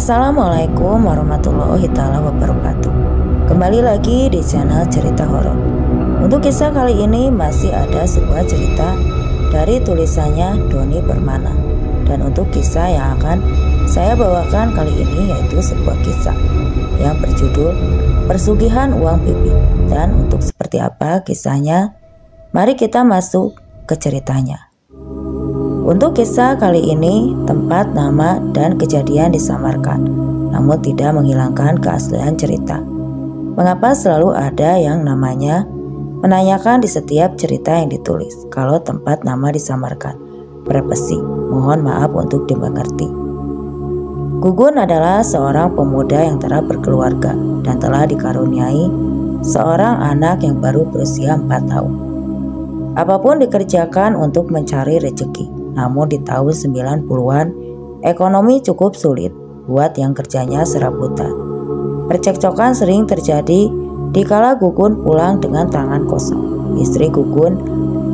Assalamualaikum warahmatullahi wabarakatuh. Kembali lagi di channel cerita horor. Untuk kisah kali ini masih ada sebuah cerita dari tulisannya Doni Permana. Dan untuk kisah yang akan saya bawakan kali ini yaitu sebuah kisah yang berjudul Persugihan Uang Pipi. Dan untuk seperti apa kisahnya, mari kita masuk ke ceritanya. Untuk kisah kali ini, tempat, nama, dan kejadian disamarkan, namun tidak menghilangkan keaslian cerita. Mengapa selalu ada yang namanya menanyakan di setiap cerita yang ditulis kalau tempat nama disamarkan? Privasi, mohon maaf untuk dimengerti. Gugun adalah seorang pemuda yang telah berkeluarga dan telah dikaruniai seorang anak yang baru berusia 4 tahun. Apapun dikerjakan untuk mencari rezeki. Namun di tahun 90-an, ekonomi cukup sulit buat yang kerjanya serabutan. Percekcokan sering terjadi dikala Gugun pulang dengan tangan kosong. Istri Gugun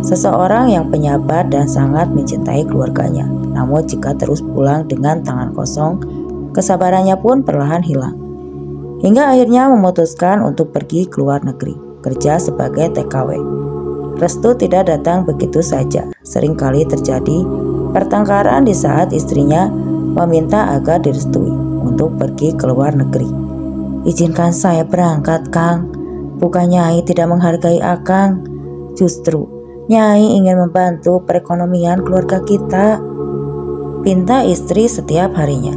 seseorang yang penyabar dan sangat mencintai keluarganya. Namun jika terus pulang dengan tangan kosong, kesabarannya pun perlahan hilang. Hingga akhirnya memutuskan untuk pergi ke luar negeri, kerja sebagai TKW. Restu tidak datang begitu saja. Seringkali terjadi pertengkaran di saat istrinya meminta agar direstui untuk pergi ke luar negeri. Izinkan saya berangkat, Kang. Bukan Nyai tidak menghargai Akang. Justru Nyai ingin membantu perekonomian keluarga kita, pinta istri setiap harinya.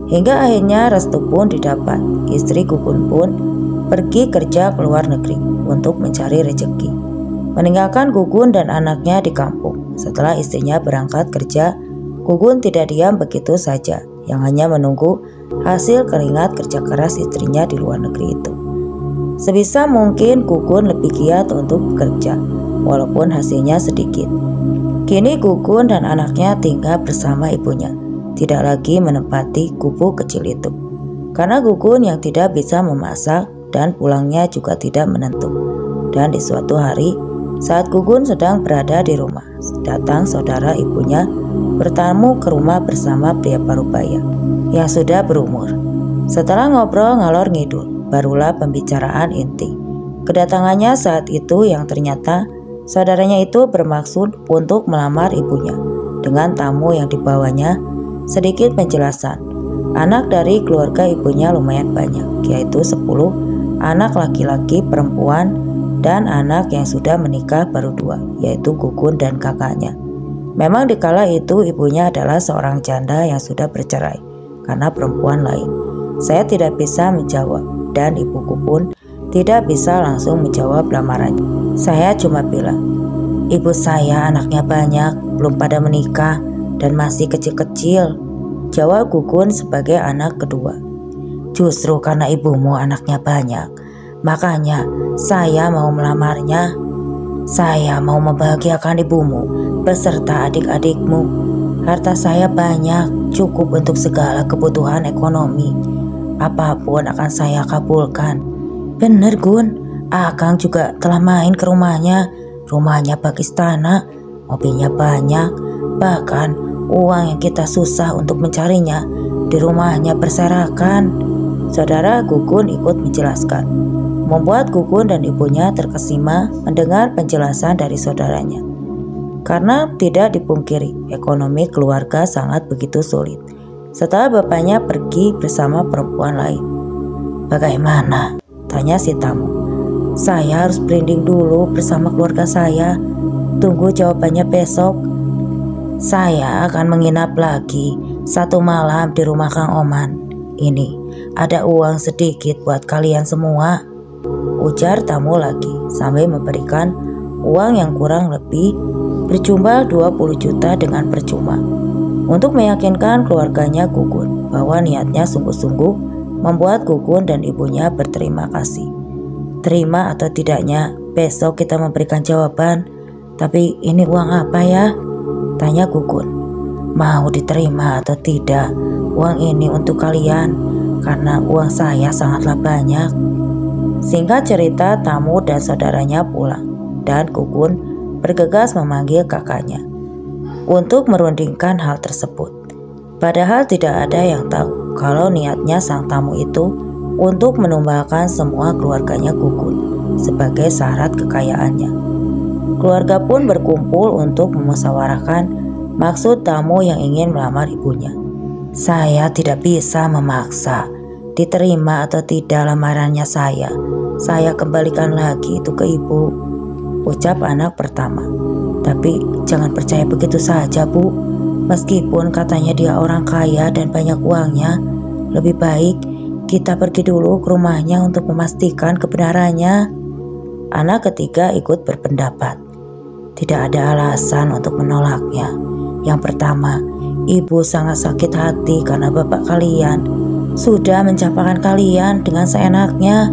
Hingga akhirnya restu pun didapat. Istri Gugun pun pergi kerja ke luar negeri untuk mencari rezeki, meninggalkan Gugun dan anaknya di kampung. Setelah istrinya berangkat kerja, Gugun tidak diam begitu saja, yang hanya menunggu hasil keringat kerja keras istrinya di luar negeri itu. Sebisa mungkin Gugun lebih giat untuk bekerja, walaupun hasilnya sedikit. Kini Gugun dan anaknya tinggal bersama ibunya, tidak lagi menempati gubuk kecil itu. Karena Gugun yang tidak bisa memasak dan pulangnya juga tidak menentu. Dan di suatu hari, saat Gugun sedang berada di rumah, datang saudara ibunya bertamu ke rumah bersama pria parubaya yang sudah berumur. Setelah ngobrol ngalor ngidul, barulah pembicaraan inti. Kedatangannya saat itu yang ternyata saudaranya itu bermaksud untuk melamar ibunya. Dengan tamu yang dibawanya, sedikit penjelasan. Anak dari keluarga ibunya lumayan banyak, yaitu 10 anak laki-laki, perempuan, dan anak yang sudah menikah baru 2, yaitu Gugun dan kakaknya. Memang dikala itu ibunya adalah seorang janda yang sudah bercerai karena perempuan lain. Saya tidak bisa menjawab dan ibuku pun tidak bisa langsung menjawab lamarannya. Saya cuma bilang, ibu saya anaknya banyak, belum pada menikah dan masih kecil-kecil, jawab Gugun sebagai anak kedua. Justru karena ibumu anaknya banyak, makanya saya mau melamarnya. Saya mau membahagiakan ibumu beserta adik-adikmu. Harta saya banyak, cukup untuk segala kebutuhan ekonomi. Apapun akan saya kabulkan. Bener Gun, Akang juga telah main ke rumahnya. Rumahnya Pakistana, mobilnya banyak. Bahkan uang yang kita susah untuk mencarinya di rumahnya berserakan. Saudara Gugun ikut menjelaskan, membuat Gugun dan ibunya terkesima mendengar penjelasan dari saudaranya. Karena tidak dipungkiri, ekonomi keluarga sangat begitu sulit setelah bapaknya pergi bersama perempuan lain. Bagaimana? Tanya si tamu. Saya harus berunding dulu bersama keluarga saya. Tunggu jawabannya besok. Saya akan menginap lagi 1 malam di rumah Kang Oman. Ini ada uang sedikit buat kalian semua, ujar tamu lagi sambil memberikan uang yang kurang lebih berjumlah 20 juta dengan percuma untuk meyakinkan keluarganya Gugun bahwa niatnya sungguh-sungguh membuat Gugun dan ibunya berterima kasih. Terima atau tidaknya besok kita memberikan jawaban. Tapi ini uang apa ya? Tanya Gugun. Mau diterima atau tidak, uang ini untuk kalian karena uang saya sangatlah banyak. Singkat cerita, tamu dan saudaranya pulang dan Gugun bergegas memanggil kakaknya untuk merundingkan hal tersebut. Padahal tidak ada yang tahu kalau niatnya sang tamu itu untuk menumbalkan semua keluarganya Gugun sebagai syarat kekayaannya. Keluarga pun berkumpul untuk memusyawarahkan maksud tamu yang ingin melamar ibunya. Saya tidak bisa memaksa, diterima atau tidak lamarannya saya. Saya kembalikan lagi itu ke ibu, ucap anak pertama. Tapi jangan percaya begitu saja, Bu. Meskipun katanya dia orang kaya dan banyak uangnya, lebih baik kita pergi dulu ke rumahnya untuk memastikan kebenarannya. Anak ketiga ikut berpendapat. Tidak ada alasan untuk menolaknya. Yang pertama, ibu sangat sakit hati karena bapak kalian sudah mencapakan kalian dengan seenaknya,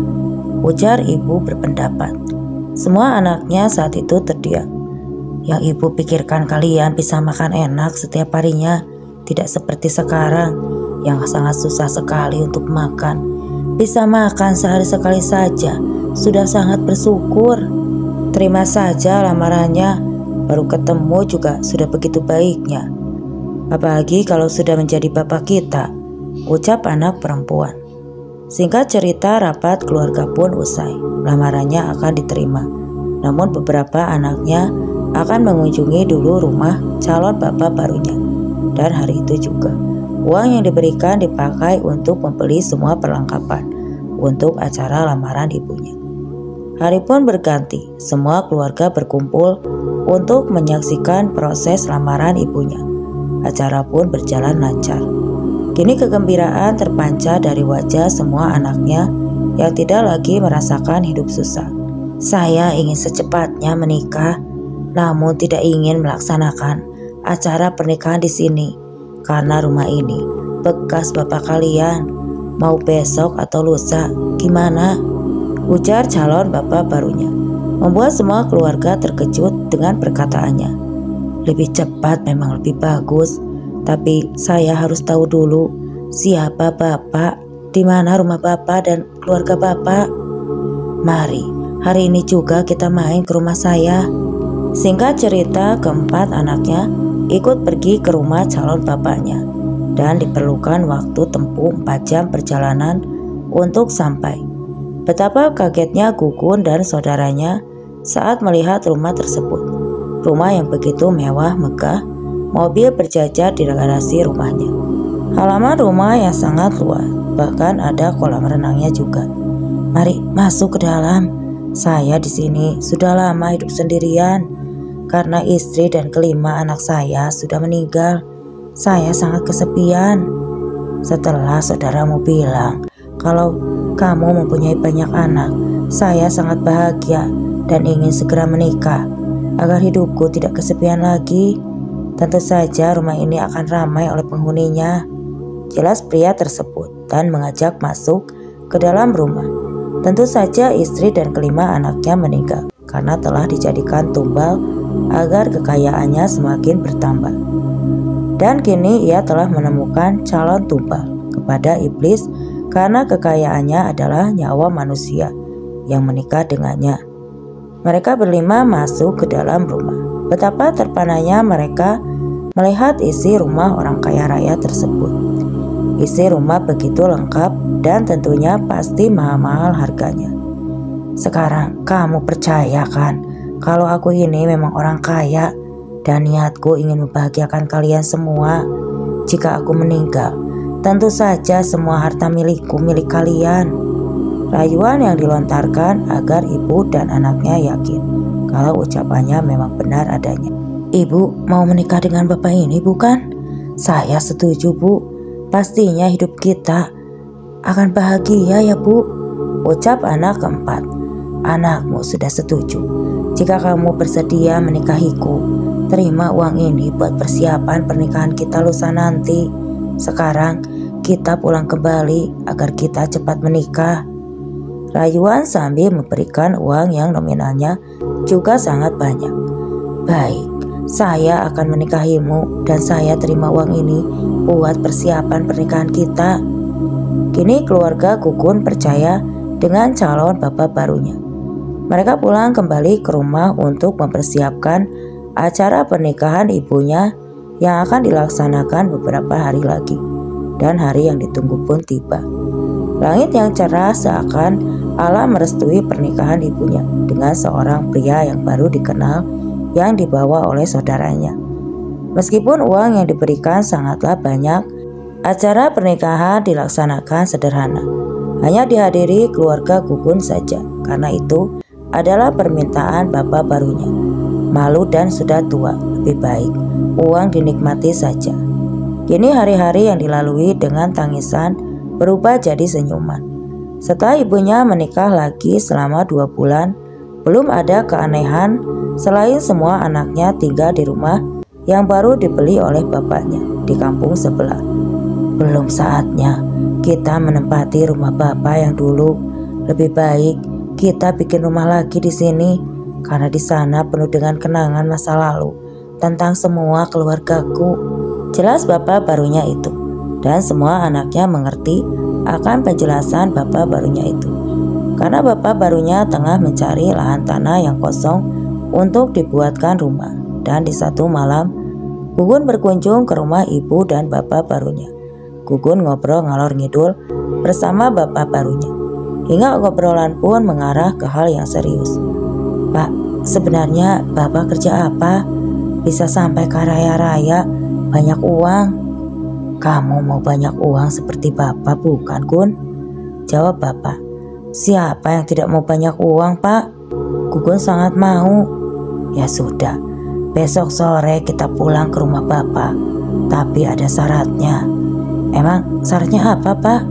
ujar ibu berpendapat. Semua anaknya saat itu terdiam. Yang ibu pikirkan kalian bisa makan enak setiap harinya, tidak seperti sekarang yang sangat susah sekali untuk makan. Bisa makan sehari sekali saja, sudah sangat bersyukur. Terima saja lamarannya, baru ketemu juga sudah begitu baiknya. Apalagi kalau sudah menjadi bapak kita, ucap anak perempuan. Singkat cerita, rapat keluarga pun usai. Lamarannya akan diterima. Namun beberapa anaknya akan mengunjungi dulu rumah calon bapak barunya. Dan hari itu juga uang yang diberikan dipakai untuk membeli semua perlengkapan untuk acara lamaran ibunya. Hari pun berganti, semua keluarga berkumpul untuk menyaksikan proses lamaran ibunya. Acara pun berjalan lancar. Kini kegembiraan terpancar dari wajah semua anaknya yang tidak lagi merasakan hidup susah. Saya ingin secepatnya menikah, namun tidak ingin melaksanakan acara pernikahan di sini karena rumah ini bekas bapak kalian. Mau besok atau lusa, gimana? Ujar calon bapak barunya, membuat semua keluarga terkejut dengan perkataannya. Lebih cepat memang lebih bagus, tapi saya harus tahu dulu siapa bapak, di mana rumah bapak dan keluarga bapak. Mari, hari ini juga kita main ke rumah saya. Singkat cerita, keempat anaknya ikut pergi ke rumah calon bapaknya dan diperlukan waktu tempuh 4 jam perjalanan untuk sampai. Betapa kagetnya Gugun dan saudaranya saat melihat rumah tersebut. Rumah yang begitu mewah megah, mobil berjajar di garasi rumahnya. Halaman rumah yang sangat luas, bahkan ada kolam renangnya juga. Mari masuk ke dalam. Saya di sini sudah lama hidup sendirian karena istri dan kelima anak saya sudah meninggal. Saya sangat kesepian. Setelah saudaramu bilang kalau kamu mempunyai banyak anak, saya sangat bahagia dan ingin segera menikah agar hidupku tidak kesepian lagi. Tentu saja rumah ini akan ramai oleh penghuninya, jelas pria tersebut, dan mengajak masuk ke dalam rumah. Tentu saja istri dan kelima anaknya meninggal karena telah dijadikan tumbal agar kekayaannya semakin bertambah. Dan kini ia telah menemukan calon tumbal kepada iblis karena kekayaannya adalah nyawa manusia yang menikah dengannya. Mereka berlima masuk ke dalam rumah. Betapa terpananya mereka melihat isi rumah orang kaya raya tersebut. Isi rumah begitu lengkap dan tentunya pasti mahal-mahal harganya. Sekarang kamu percaya kan kalau aku ini memang orang kaya dan niatku ingin membahagiakan kalian semua. Jika aku meninggal, tentu saja semua harta milikku milik kalian. Rayuan yang dilontarkan agar ibu dan anaknya yakin kalau ucapannya memang benar adanya. Ibu mau menikah dengan bapak ini bukan? Saya setuju, Bu. Pastinya hidup kita akan bahagia ya, Bu, ucap anak keempat. Anakmu sudah setuju. Jika kamu bersedia menikahiku, terima uang ini buat persiapan pernikahan kita lusa nanti. Sekarang kita pulang kembali agar kita cepat menikah. Rayuan sambil memberikan uang yang nominalnya juga sangat banyak. Baik, saya akan menikahimu dan saya terima uang ini buat persiapan pernikahan kita. Kini keluarga Gugun percaya dengan calon bapak barunya. Mereka pulang kembali ke rumah untuk mempersiapkan acara pernikahan ibunya yang akan dilaksanakan beberapa hari lagi. Dan hari yang ditunggu pun tiba. Langit yang cerah seakan Allah merestui pernikahan ibunya dengan seorang pria yang baru dikenal yang dibawa oleh saudaranya. Meskipun uang yang diberikan sangatlah banyak, acara pernikahan dilaksanakan sederhana. Hanya dihadiri keluarga Gugun saja, karena itu adalah permintaan bapak barunya. Malu dan sudah tua, lebih baik uang dinikmati saja. Kini hari-hari yang dilalui dengan tangisan berubah jadi senyuman. Setelah ibunya menikah lagi selama 2 bulan, belum ada keanehan selain semua anaknya tinggal di rumah yang baru dibeli oleh bapaknya di kampung sebelah. Belum saatnya kita menempati rumah bapak yang dulu. Lebih baik kita bikin rumah lagi di sini, karena di sana penuh dengan kenangan masa lalu tentang semua keluargaku. Jelas bapak barunya itu, dan semua anaknya mengerti akan penjelasan bapak barunya itu. Karena bapak barunya tengah mencari lahan tanah yang kosong untuk dibuatkan rumah. Dan di satu malam, Gugun berkunjung ke rumah ibu dan bapak barunya. Gugun ngobrol ngalor ngidul bersama bapak barunya, hingga obrolan pun mengarah ke hal yang serius. Pak, sebenarnya bapak kerja apa? Bisa sampai kaya raya, banyak uang. Kamu mau banyak uang seperti bapak bukan, Gun? Jawab bapak. Siapa yang tidak mau banyak uang, Pak? Gugun sangat mau. Ya sudah, besok sore kita pulang ke rumah bapak. Tapi ada syaratnya. Emang syaratnya apa, Pak?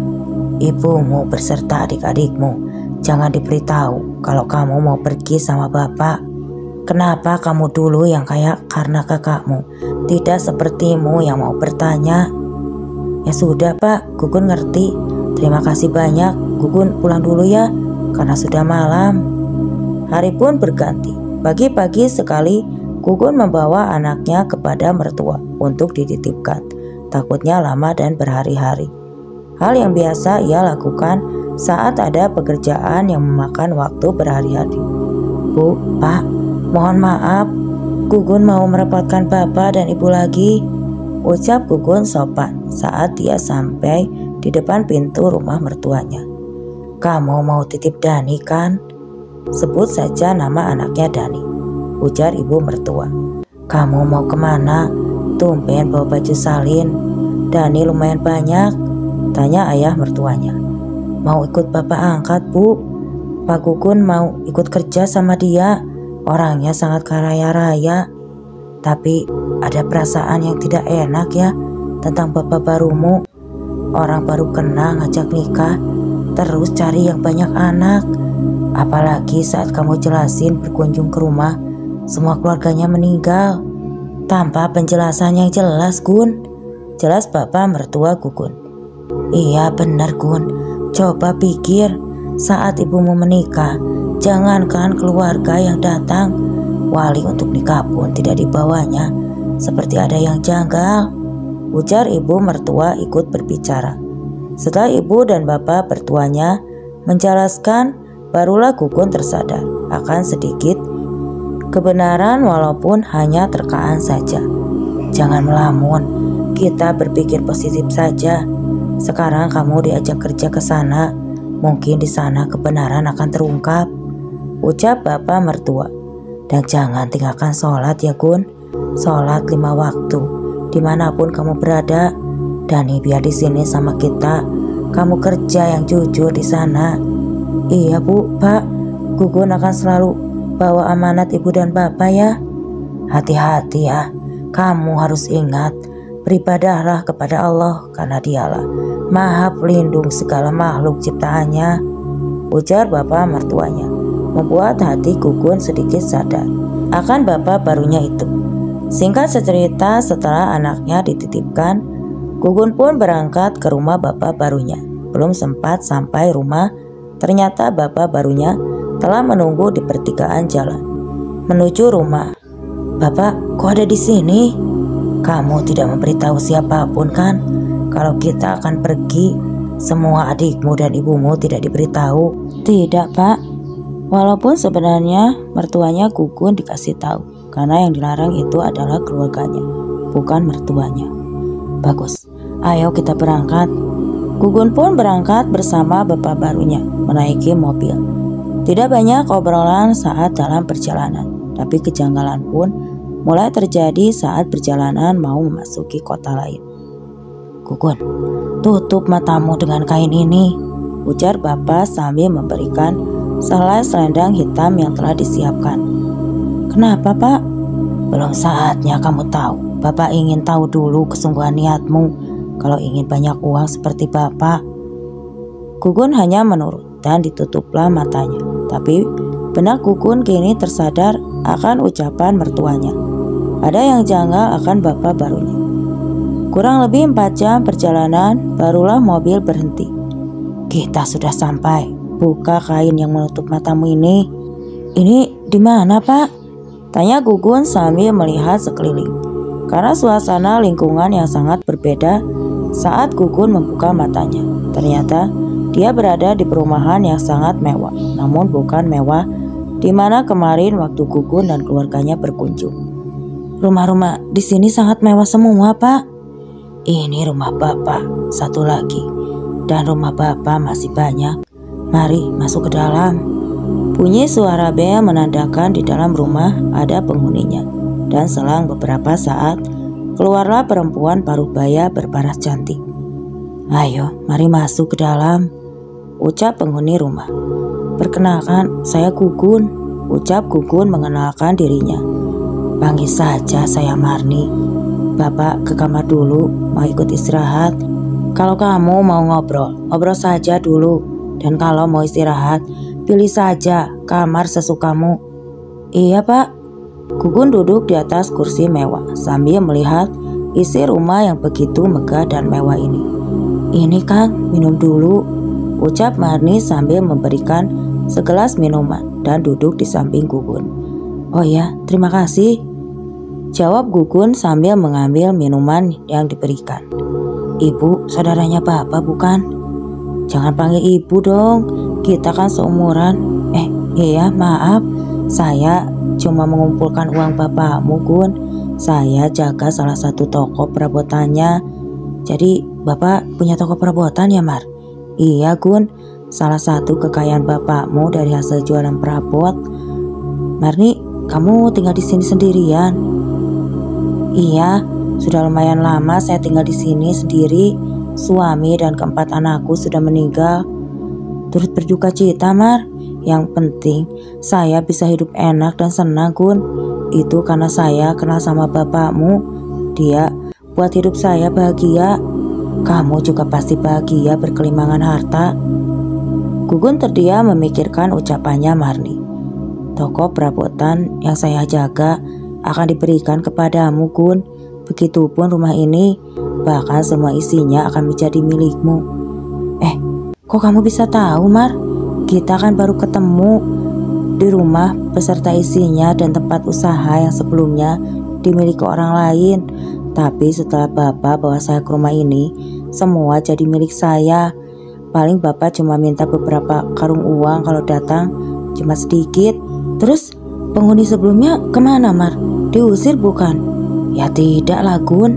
Ibumu beserta adik-adikmu jangan diberitahu kalau kamu mau pergi sama bapak. Kenapa kamu dulu yang kaya karena kakakmu, tidak sepertimu yang mau bertanya? Ya sudah Pak, Gugun ngerti. Terima kasih banyak. Gugun pulang dulu ya, karena sudah malam. Hari pun berganti. Pagi-pagi sekali Gugun membawa anaknya kepada mertua untuk dititipkan. Takutnya lama dan berhari-hari. Hal yang biasa ia lakukan saat ada pekerjaan yang memakan waktu berhari-hari. Bu, Pak, mohon maaf, Gugun mau merepotkan bapak dan ibu lagi, ucap Gugun sopan saat dia sampai di depan pintu rumah mertuanya. Kamu mau titip Dani kan? Sebut saja nama anaknya Dani, ujar ibu mertua. Kamu mau kemana? Tumben bawa baju salin. Dani lumayan banyak, tanya ayah mertuanya. Mau ikut bapak angkat, Bu. Pak Gugun mau ikut kerja sama dia. Orangnya sangat kaya raya. Tapi ada perasaan yang tidak enak ya tentang bapak barumu. Orang baru kenal ngajak nikah, terus cari yang banyak anak. Apalagi saat kamu jelasin berkunjung ke rumah, semua keluarganya meninggal tanpa penjelasan yang jelas, Gun. Jelas bapak mertua Gugun. Iya benar, Gun. Coba pikir, saat ibumu menikah, jangankan keluarga yang datang, wali untuk nikah pun tidak dibawanya. Seperti ada yang janggal, ujar ibu mertua ikut berbicara. Setelah ibu dan bapak mertuanya menjelaskan, barulah Gugun tersadar akan sedikit kebenaran walaupun hanya terkaan saja. Jangan melamun, kita berpikir positif saja. Sekarang kamu diajak kerja ke sana, mungkin di sana kebenaran akan terungkap, ucap bapak mertua. Dan jangan tinggalkan sholat ya Gun, sholat 5 waktu, dimanapun kamu berada. Dani biar di sini sama kita, kamu kerja yang jujur di sana. Iya Bu, Pak, Gugun akan selalu bawa amanat ibu dan bapak ya. Hati-hati ya, kamu harus ingat, beribadahlah kepada Allah karena dialah Maha Pelindung segala makhluk ciptaannya, ujar bapak mertuanya, membuat hati Gugun sedikit sadar akan bapak barunya itu. Singkat cerita, setelah anaknya dititipkan, Gugun pun berangkat ke rumah bapak barunya. Belum sempat sampai rumah, ternyata bapak barunya telah menunggu di pertigaan jalan menuju rumah. Bapak, kok ada di sini? Kamu tidak memberitahu siapapun kan kalau kita akan pergi? Semua adikmu dan ibumu tidak diberitahu? Tidak Pak, walaupun sebenarnya mertuanya Gugun dikasih tahu, karena yang dilarang itu adalah keluarganya. bukan mertuanya. Bagus, ayo kita berangkat. Gugun pun berangkat bersama bapak barunya menaiki mobil. Tidak banyak obrolan saat dalam perjalanan, tapi kejanggalan pun mulai terjadi saat perjalanan mau memasuki kota lain. Gugun, tutup matamu dengan kain ini, ujar bapak sambil memberikan sehelai selendang hitam yang telah disiapkan. Kenapa, Pak? Belum saatnya kamu tahu. Bapak ingin tahu dulu kesungguhan niatmu kalau ingin banyak uang seperti Bapak. Gugun hanya menurut dan ditutuplah matanya. Tapi benak Gugun kini tersadar akan ucapan mertuanya. Ada yang janggal akan bapak barunya. Kurang lebih 4 jam perjalanan barulah mobil berhenti. Kita sudah sampai. Buka kain yang menutup matamu ini. Ini di mana, Pak? Tanya Gugun sambil melihat sekeliling. Karena suasana lingkungan yang sangat berbeda saat Gugun membuka matanya. Ternyata dia berada di perumahan yang sangat mewah, namun bukan mewah di mana kemarin waktu Gugun dan keluarganya berkunjung. Rumah-rumah di sini sangat mewah semua, Pak. Ini rumah Bapak, satu lagi. Dan rumah Bapak masih banyak. Mari masuk ke dalam. Bunyi suara bel menandakan di dalam rumah ada penghuninya. Dan selang beberapa saat, keluarlah perempuan paruh baya berparas cantik. Ayo, mari masuk ke dalam, ucap penghuni rumah. Perkenalkan, saya Gugun, ucap Gugun mengenalkan dirinya. Panggil saja saya Marni. Bapak ke kamar dulu, mau ikut istirahat. Kalau kamu mau ngobrol saja dulu. Dan kalau mau istirahat, pilih saja kamar sesukamu. Iya, Pak. Gugun duduk di atas kursi mewah sambil melihat isi rumah yang begitu megah dan mewah ini. Ini Kang, minum dulu, ucap Marni sambil memberikan segelas minuman dan duduk di samping Gugun. Oh ya, terima kasih, jawab Gugun sambil mengambil minuman yang diberikan. Ibu, saudaranya Bapak bukan? Jangan panggil ibu dong, kita kan seumuran. Iya maaf, saya cuma mengumpulkan uang bapakmu, Gun. Saya jaga salah satu toko perabotannya. Jadi Bapak punya toko perabotan ya, Mar? Iya, Gun. Salah satu kekayaan bapakmu dari hasil jualan perabot. Marni, kamu tinggal di sini sendirian? Iya, sudah lumayan lama saya tinggal di sini sendiri. Suami dan keempat anakku sudah meninggal. Turut berduka cita, Mar. Yang penting saya bisa hidup enak dan senang, Gun. Itu karena saya kenal sama bapakmu. Dia buat hidup saya bahagia. Kamu juga pasti bahagia berkelimangan harta. Gugun terdiam memikirkan ucapannya Marni. Toko perabotan yang saya jaga akan diberikan kepadamu, Gun. Begitupun rumah ini, bahkan semua isinya akan menjadi milikmu. Kok kamu bisa tahu, Mar? Kita kan baru ketemu di rumah beserta isinya dan tempat usaha yang sebelumnya dimiliki orang lain. Tapi setelah Bapak bawa saya ke rumah ini, semua jadi milik saya. Paling Bapak cuma minta beberapa karung uang kalau datang, cuma sedikit. Terus penghuni sebelumnya kemana, Mar? Diusir bukan? Ya tidak lah, Gun.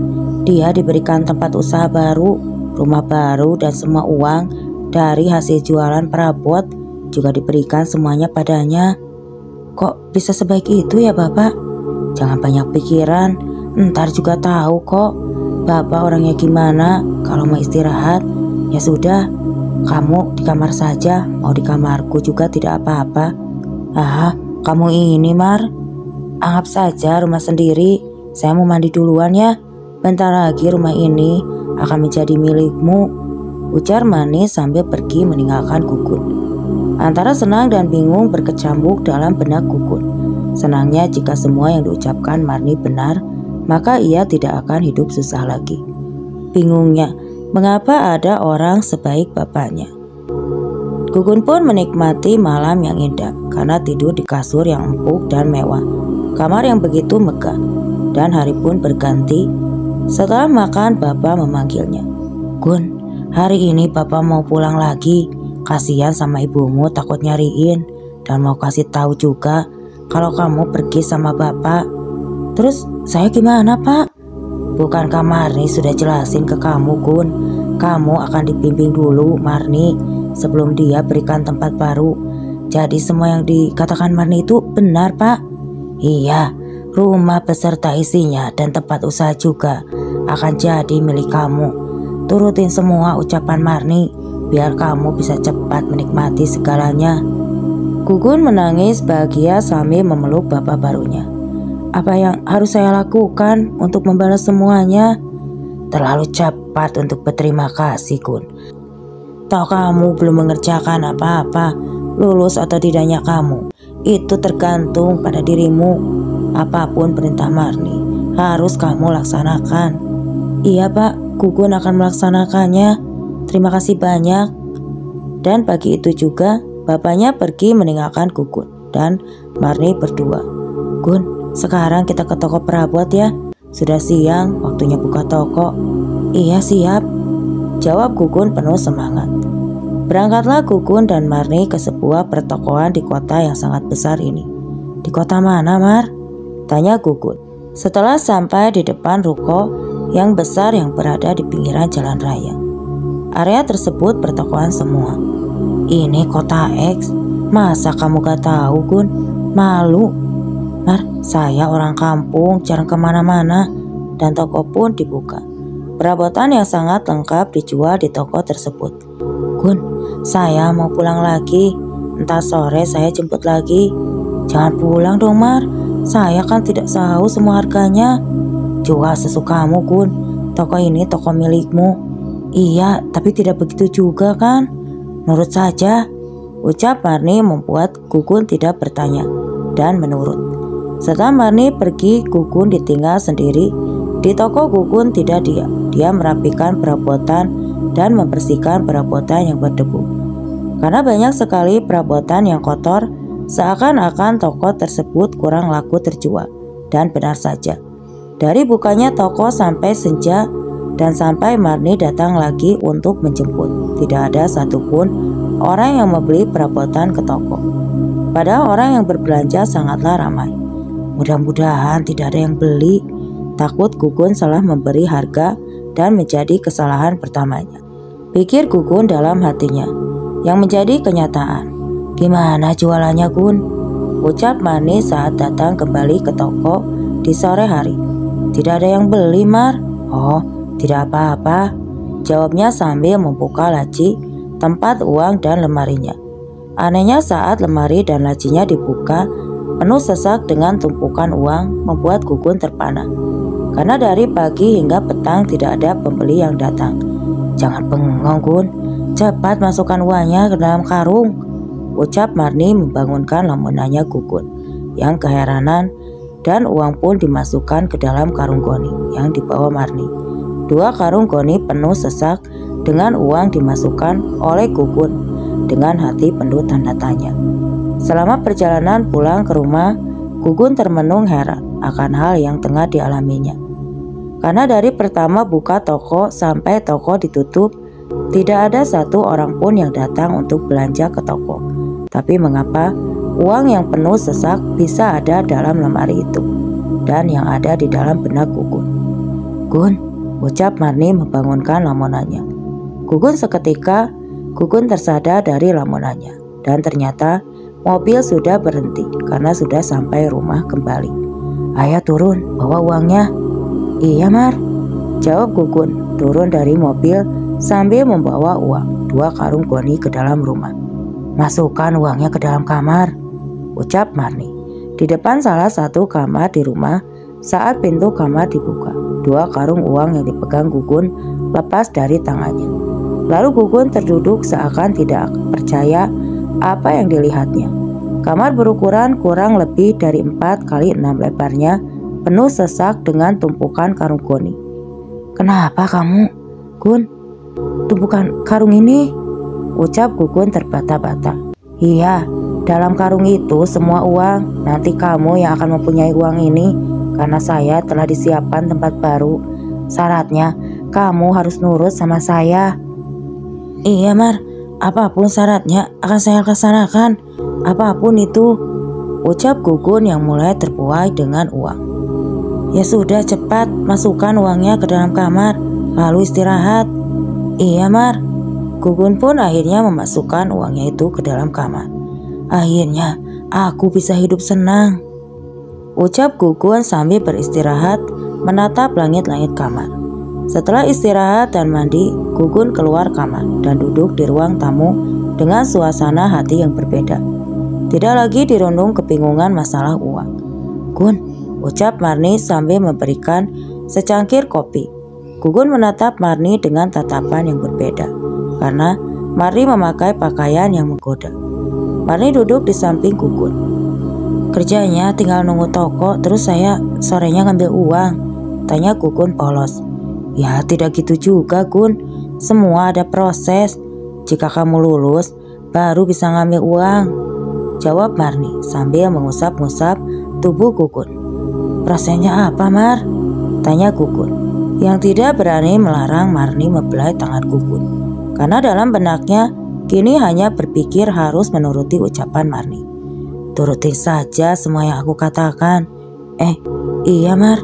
Dia diberikan tempat usaha baru, rumah baru, dan semua uang dari hasil jualan perabot juga diberikan semuanya padanya. Kok bisa sebaik itu ya, Bapak? Jangan banyak pikiran, ntar juga tahu kok Bapak orangnya gimana. Kalau mau istirahat, ya sudah, kamu di kamar saja. Mau di kamarku juga tidak apa-apa. Kamu ini, Mar, anggap saja rumah sendiri. Saya mau mandi duluan ya. Bentar lagi rumah ini akan menjadi milikmu, ujar Marni sambil pergi meninggalkan Gugun. Antara senang dan bingung berkecambuk dalam benak Gugun. Senangnya jika semua yang diucapkan Marni benar, maka ia tidak akan hidup susah lagi. Bingungnya, mengapa ada orang sebaik bapaknya. Gugun pun menikmati malam yang indah karena tidur di kasur yang empuk dan mewah, kamar yang begitu megah, dan hari pun berganti. Setelah makan, Bapak memanggilnya. Gun, hari ini Bapak mau pulang lagi. Kasihan sama ibumu takut nyariin, dan mau kasih tahu juga kalau kamu pergi sama Bapak. Terus saya gimana, Pak? Bukankah Marni sudah jelasin ke kamu, Gun? Kamu akan dibimbing dulu Marni sebelum dia berikan tempat baru. Jadi semua yang dikatakan Marni itu benar, Pak? Iya, rumah beserta isinya dan tempat usaha juga akan jadi milik kamu. Turutin semua ucapan Marni biar kamu bisa cepat menikmati segalanya. Gugun menangis bahagia sambil memeluk bapak barunya. Apa yang harus saya lakukan untuk membalas semuanya? Terlalu cepat untuk berterima kasih, Gun. Toh kamu belum mengerjakan apa-apa. Lulus atau tidaknya kamu, itu tergantung pada dirimu. Apapun perintah Marni harus kamu laksanakan. Iya, Pak, Gugun akan melaksanakannya. Terima kasih banyak. Dan pagi itu juga bapaknya pergi meninggalkan Gugun dan Marni berdua. Gun, sekarang kita ke toko perabot ya. Sudah siang, waktunya buka toko. Iya, siap, jawab Gugun penuh semangat. Berangkatlah Gugun dan Marni ke sebuah pertokoan di kota yang sangat besar ini. Di kota mana, Mar? Tanya Gugun. Setelah sampai di depan ruko yang besar yang berada di pinggiran jalan raya. Area tersebut pertokoan semua. Ini kota X. Masa kamu gak tahu, Gun? Malu. Mar, saya orang kampung, jarang kemana-mana. Dan toko pun dibuka. Perabotan yang sangat lengkap dijual di toko tersebut. Gun, saya mau pulang lagi. Entar sore saya jemput lagi. Jangan pulang dong, Mar. Saya kan tidak tahu semua harganya. Jual sesukamu, Gun. Toko ini toko milikmu. Iya, tapi tidak begitu juga kan? Nurut saja, ucap Marni membuat Gugun tidak bertanya dan menurut. Setelah Marni pergi, Gugun ditinggal sendiri. Di toko Gugun tidak diam. Dia merapikan perabotan dan membersihkan perabotan yang berdebu. Karena banyak sekali perabotan yang kotor, seakan-akan toko tersebut kurang laku terjual. Dan benar saja. Dari bukanya toko sampai senja dan sampai Marni datang lagi untuk menjemput, tidak ada satupun orang yang membeli perabotan ke toko. Padahal orang yang berbelanja sangatlah ramai. Mudah-mudahan tidak ada yang beli. Takut Gugun salah memberi harga dan menjadi kesalahan pertamanya, pikir Gugun dalam hatinya. Yang menjadi kenyataan. Gimana jualannya, Gun? Ucap Marni saat datang kembali ke toko di sore hari. Tidak ada yang beli, Mar. Oh, tidak apa-apa, jawabnya sambil membuka laci, tempat uang dan lemarinya. Anehnya saat lemari dan lacinya dibuka, penuh sesak dengan tumpukan uang membuat Gugun terpana. Karena dari pagi hingga petang tidak ada pembeli yang datang. Jangan bengong, Gun. Cepat masukkan uangnya ke dalam karung, ucap Marni membangunkan lamunannya Gugun yang keheranan, dan uang pun dimasukkan ke dalam karung goni yang dibawa Marni. 2 karung goni penuh sesak dengan uang dimasukkan oleh Gugun dengan hati penuh tanda tanya. Selama perjalanan pulang ke rumah, Gugun termenung heran akan hal yang tengah dialaminya. Karena dari pertama buka toko sampai toko ditutup, tidak ada satu orang pun yang datang untuk belanja ke toko. Tapi mengapa uang yang penuh sesak bisa ada dalam lemari itu dan yang ada di dalam benak Gugun? Gun, ucap Marni membangunkan lamunannya. Gugun seketika, Gugun tersadar dari lamunannya dan ternyata mobil sudah berhenti karena sudah sampai rumah kembali. Ayah turun, bawa uangnya. Iya, Mar, jawab Gugun turun dari mobil sambil membawa uang 2 karung goni ke dalam rumah. Masukkan uangnya ke dalam kamar, ucap Marni. Di depan salah satu kamar di rumah, saat pintu kamar dibuka, 2 karung uang yang dipegang Gugun lepas dari tangannya. Lalu Gugun terduduk seakan tidak percaya apa yang dilihatnya. Kamar berukuran kurang lebih dari 4 kali 6 lebarnya, penuh sesak dengan tumpukan karung goni. Kenapa kamu, Gun? Tumpukan karung ini? Ucap Gugun terbata-bata. Iya, dalam karung itu semua uang. Nanti kamu yang akan mempunyai uang ini karena saya telah disiapkan tempat baru. Syaratnya kamu harus nurut sama saya. Iya, Mar, apapun syaratnya akan saya laksanakan. Apapun itu, ucap Gugun yang mulai terbuai dengan uang. Ya sudah, cepat masukkan uangnya ke dalam kamar, lalu istirahat. Iya Mar. Gugun pun akhirnya memasukkan uangnya itu ke dalam kamar. Akhirnya aku bisa hidup senang, ucap Gugun sambil beristirahat menatap langit-langit kamar. Setelah istirahat dan mandi, Gugun keluar kamar dan duduk di ruang tamu dengan suasana hati yang berbeda. Tidak lagi dirundung kebingungan masalah uang. Gun, ucap Marni sambil memberikan secangkir kopi. Gugun menatap Marni dengan tatapan yang berbeda, karena Marni memakai pakaian yang menggoda. Marni duduk di samping Gugun. Kerjanya tinggal nunggu toko, terus saya sorenya ngambil uang, tanya Gugun polos. Ya tidak gitu juga Gun, semua ada proses. Jika kamu lulus, baru bisa ngambil uang, jawab Marni sambil mengusap-ngusap tubuh Gugun. Prosesnya apa Mar? Tanya Gugun, yang tidak berani melarang Marni membelai tangan Gugun, karena dalam benaknya kini hanya berpikir harus menuruti ucapan Marni. Turutin saja semua yang aku katakan. Iya Mar.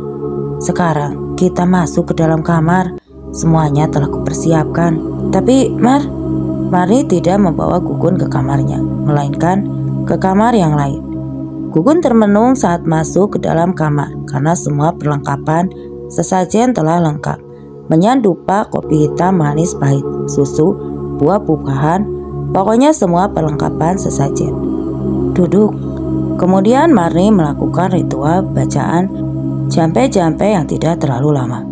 Sekarang kita masuk ke dalam kamar. Semuanya telah kupersiapkan. Tapi Mar, Marni tidak membawa Gugun ke kamarnya, melainkan ke kamar yang lain. Gugun termenung saat masuk ke dalam kamar karena semua perlengkapan sesajen telah lengkap. Menyandupa kopi hitam manis pahit, susu, buah-buahan, pokoknya semua perlengkapan sesajen. Duduk. Kemudian Marni melakukan ritual bacaan jampe-jampe yang tidak terlalu lama.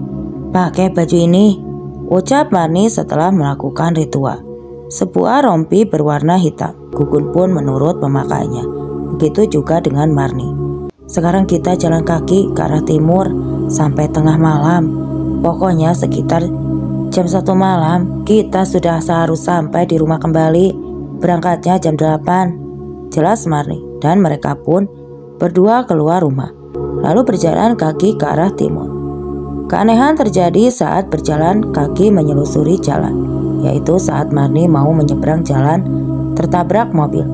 Pakai baju ini, ucap Marni setelah melakukan ritual. Sebuah rompi berwarna hitam. Gugun pun menurut memakainya. Begitu juga dengan Marni. Sekarang kita jalan kaki ke arah timur sampai tengah malam. Pokoknya sekitar jam 1 malam kita sudah seharus sampai di rumah kembali. Berangkatnya jam 8. Jelas Marni, dan mereka pun berdua keluar rumah, lalu berjalan kaki ke arah timur. Keanehan terjadi saat berjalan kaki menyelusuri jalan, yaitu saat Marni mau menyeberang jalan tertabrak mobil.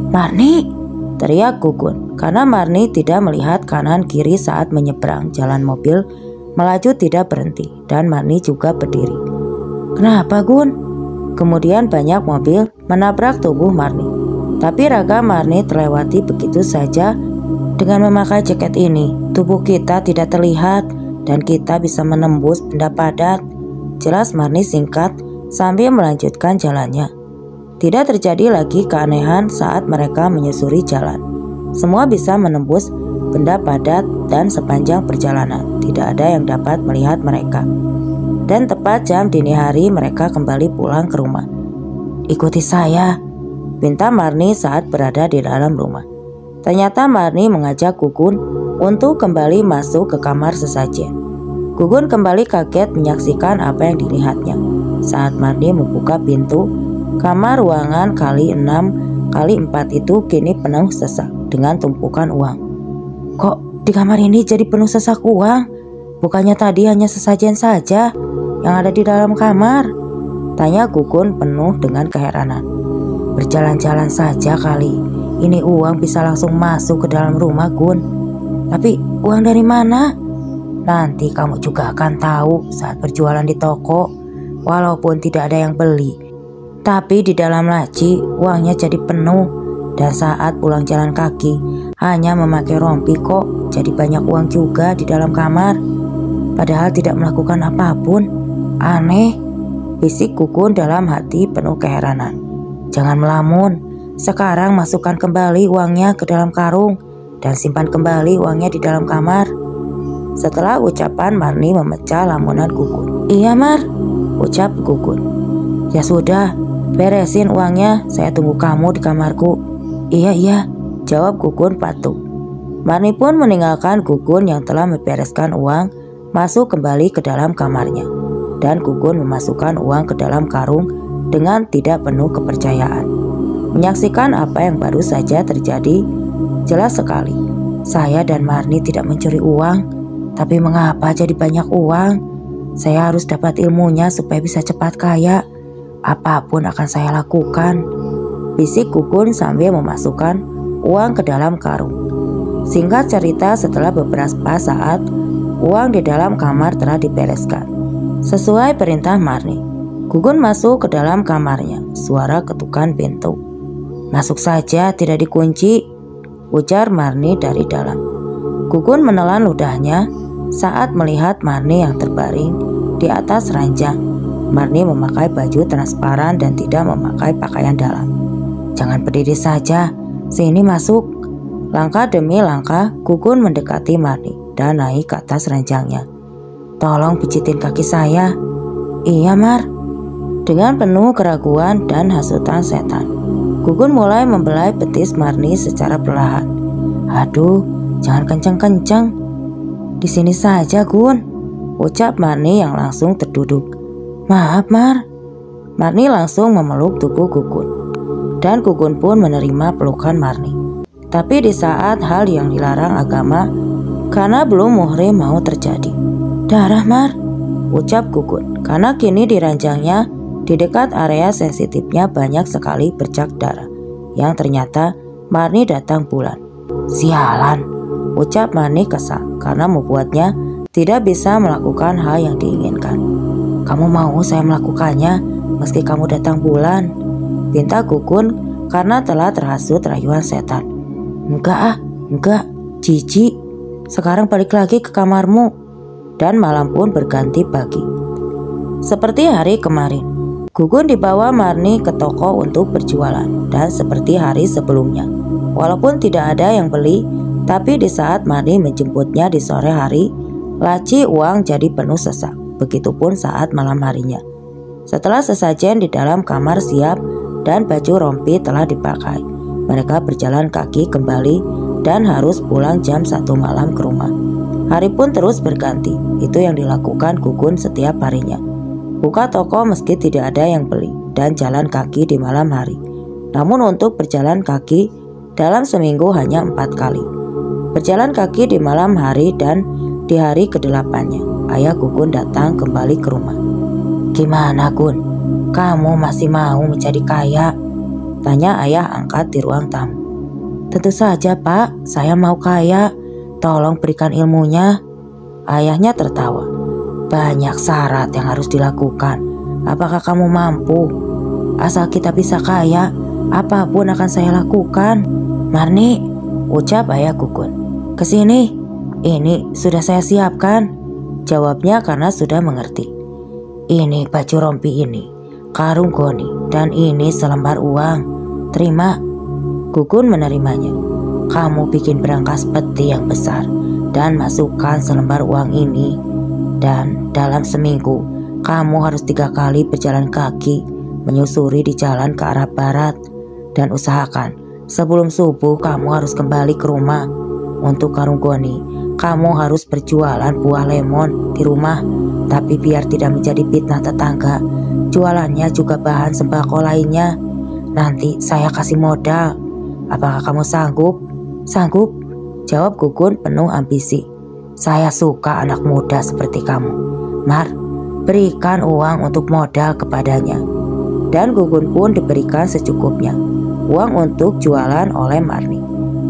Marni! Teriak Gugun, karena Marni tidak melihat kanan kiri saat menyeberang jalan. Mobil melaju tidak berhenti, dan Marni juga berdiri. Kenapa Gun? Kemudian banyak mobil menabrak tubuh Marni. Tapi raga Marni terlewati begitu saja. Dengan memakai jaket ini, tubuh kita tidak terlihat dan kita bisa menembus benda padat, jelas Marni singkat sambil melanjutkan jalannya. Tidak terjadi lagi keanehan saat mereka menyusuri jalan. Semua bisa menembus benda padat dan sepanjang perjalanan tidak ada yang dapat melihat mereka. Dan tepat jam dini hari mereka kembali pulang ke rumah. Ikuti saya, pinta Marni saat berada di dalam rumah. Ternyata Marni mengajak Gugun untuk kembali masuk ke kamar sesajen. Gugun kembali kaget menyaksikan apa yang dilihatnya saat Marni membuka pintu. Kamar ruangan kali 6 kali 4 itu kini penuh sesak dengan tumpukan uang. Kok di kamar ini jadi penuh sesak uang? Bukannya tadi hanya sesajen saja yang ada di dalam kamar? Tanya Gugun penuh dengan keheranan. Berjalan-jalan saja kali, ini uang bisa langsung masuk ke dalam rumah Gun. Tapi uang dari mana? Nanti kamu juga akan tahu saat berjualan di toko, walaupun tidak ada yang beli. Tapi di dalam laci uangnya jadi penuh, dan saat pulang jalan kaki hanya memakai rompi kok jadi banyak uang juga di dalam kamar. Padahal tidak melakukan apapun. Aneh, bisik Gugun dalam hati penuh keheranan. Jangan melamun, sekarang masukkan kembali uangnya ke dalam karung dan simpan kembali uangnya di dalam kamar. Setelah ucapan Marni memecah lamunan Gugun. Iya Mar, ucap Gugun. Ya sudah, beresin uangnya, saya tunggu kamu di kamarku. Iya, jawab Gugun patuh. Marni pun meninggalkan Gugun yang telah membereskan uang, masuk kembali ke dalam kamarnya. Dan Gugun memasukkan uang ke dalam karung dengan tidak penuh kepercayaan. Menyaksikan apa yang baru saja terjadi, jelas sekali. Saya dan Marni tidak mencuri uang, tapi mengapa jadi banyak uang? Saya harus dapat ilmunya supaya bisa cepat kaya. Apapun akan saya lakukan, bisik Gugun sambil memasukkan uang ke dalam karung. Singkat cerita, setelah beberapa saat, uang di dalam kamar telah dibereskan. Sesuai perintah Marni, Gugun masuk ke dalam kamarnya. Suara ketukan pintu. "Masuk saja, tidak dikunci," ujar Marni dari dalam. Gugun menelan ludahnya saat melihat Marni yang terbaring di atas ranjang. Marni memakai baju transparan dan tidak memakai pakaian dalam. "Jangan berdiri saja, sini masuk." Langkah demi langkah, Gugun mendekati Marni dan naik ke atas ranjangnya. "Tolong pijitin kaki saya." "Iya, Mar." Dengan penuh keraguan dan hasutan setan, Gugun mulai membelai betis Marni secara perlahan. "Aduh, jangan kenceng-kenceng. Di sini saja, Gun," ucap Marni yang langsung terduduk. "Maaf, Mar." Marni langsung memeluk tubuh Gugun, dan Gugun pun menerima pelukan Marni. Tapi di saat hal yang dilarang agama karena belum muhrim mau terjadi. "Darah, Mar," ucap Gugun, karena kini di ranjangnya di dekat area sensitifnya banyak sekali bercak darah yang ternyata Marni datang bulan. "Sialan," ucap Marni kesal karena membuatnya tidak bisa melakukan hal yang diinginkan. "Kamu mau saya melakukannya meski kamu datang bulan?" pinta Gugun karena telah terhasut rayuan setan. Enggak, jijik. Sekarang balik lagi ke kamarmu." Dan malam pun berganti pagi. Seperti hari kemarin, Gugun dibawa Marni ke toko untuk berjualan. Dan seperti hari sebelumnya, walaupun tidak ada yang beli, tapi di saat Marni menjemputnya di sore hari, laci uang jadi penuh sesak. Begitupun saat malam harinya. Setelah sesajen di dalam kamar siap dan baju rompi telah dipakai, mereka berjalan kaki kembali dan harus pulang jam 1 malam ke rumah. Hari pun terus berganti. Itu yang dilakukan Gugun setiap harinya. Buka toko meski tidak ada yang beli dan jalan kaki di malam hari. Namun untuk berjalan kaki dalam seminggu hanya 4 kali. Berjalan kaki di malam hari dan di hari ke-8-nya, ayah Gugun datang kembali ke rumah. "Gimana, Gun? Kamu masih mau menjadi kaya?" tanya ayah angkat di ruang tamu. "Tentu saja, Pak, saya mau kaya. Tolong berikan ilmunya." Ayahnya tertawa. "Banyak syarat yang harus dilakukan. Apakah kamu mampu? Asal kita bisa kaya, apapun akan saya lakukan." "Marni," ucap ayah Gugun. "Kesini, ini sudah saya siapkan," jawabnya karena sudah mengerti. "Ini baju rompi ini, karung goni, dan ini selembar uang. Terima." Gugun menerimanya. "Kamu bikin berangkas peti yang besar dan masukkan selembar uang ini. Dan dalam seminggu kamu harus 3 kali berjalan kaki menyusuri di jalan ke arah barat. Dan usahakan sebelum subuh kamu harus kembali ke rumah. Untuk karung goni, kamu harus berjualan buah lemon di rumah. Tapi biar tidak menjadi fitnah tetangga, jualannya juga bahan sembako lainnya. Nanti saya kasih modal. Apakah kamu sanggup?" "Sanggup," jawab Gugun penuh ambisi. "Saya suka anak muda seperti kamu. Mar, berikan uang untuk modal kepadanya." Dan Gugun pun diberikan secukupnya uang untuk jualan oleh Marni.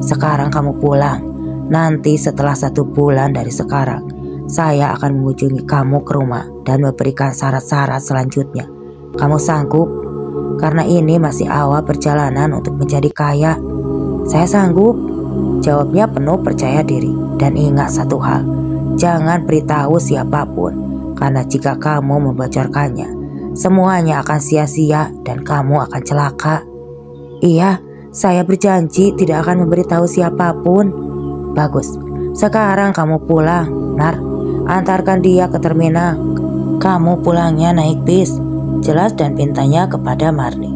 "Sekarang kamu pulang. Nanti setelah 1 bulan dari sekarang, saya akan mengunjungi kamu ke rumah dan memberikan syarat-syarat selanjutnya. Kamu sanggup? Karena ini masih awal perjalanan untuk menjadi kaya." "Saya sanggup," jawabnya penuh percaya diri. "Dan ingat satu hal, jangan beritahu siapapun, karena jika kamu membocorkannya, semuanya akan sia-sia dan kamu akan celaka." "Iya, saya berjanji tidak akan memberitahu siapapun." "Bagus, sekarang kamu pulang, Mar. Antarkan dia ke terminal. Kamu pulangnya naik bis," jelas dan pintanya kepada Marni.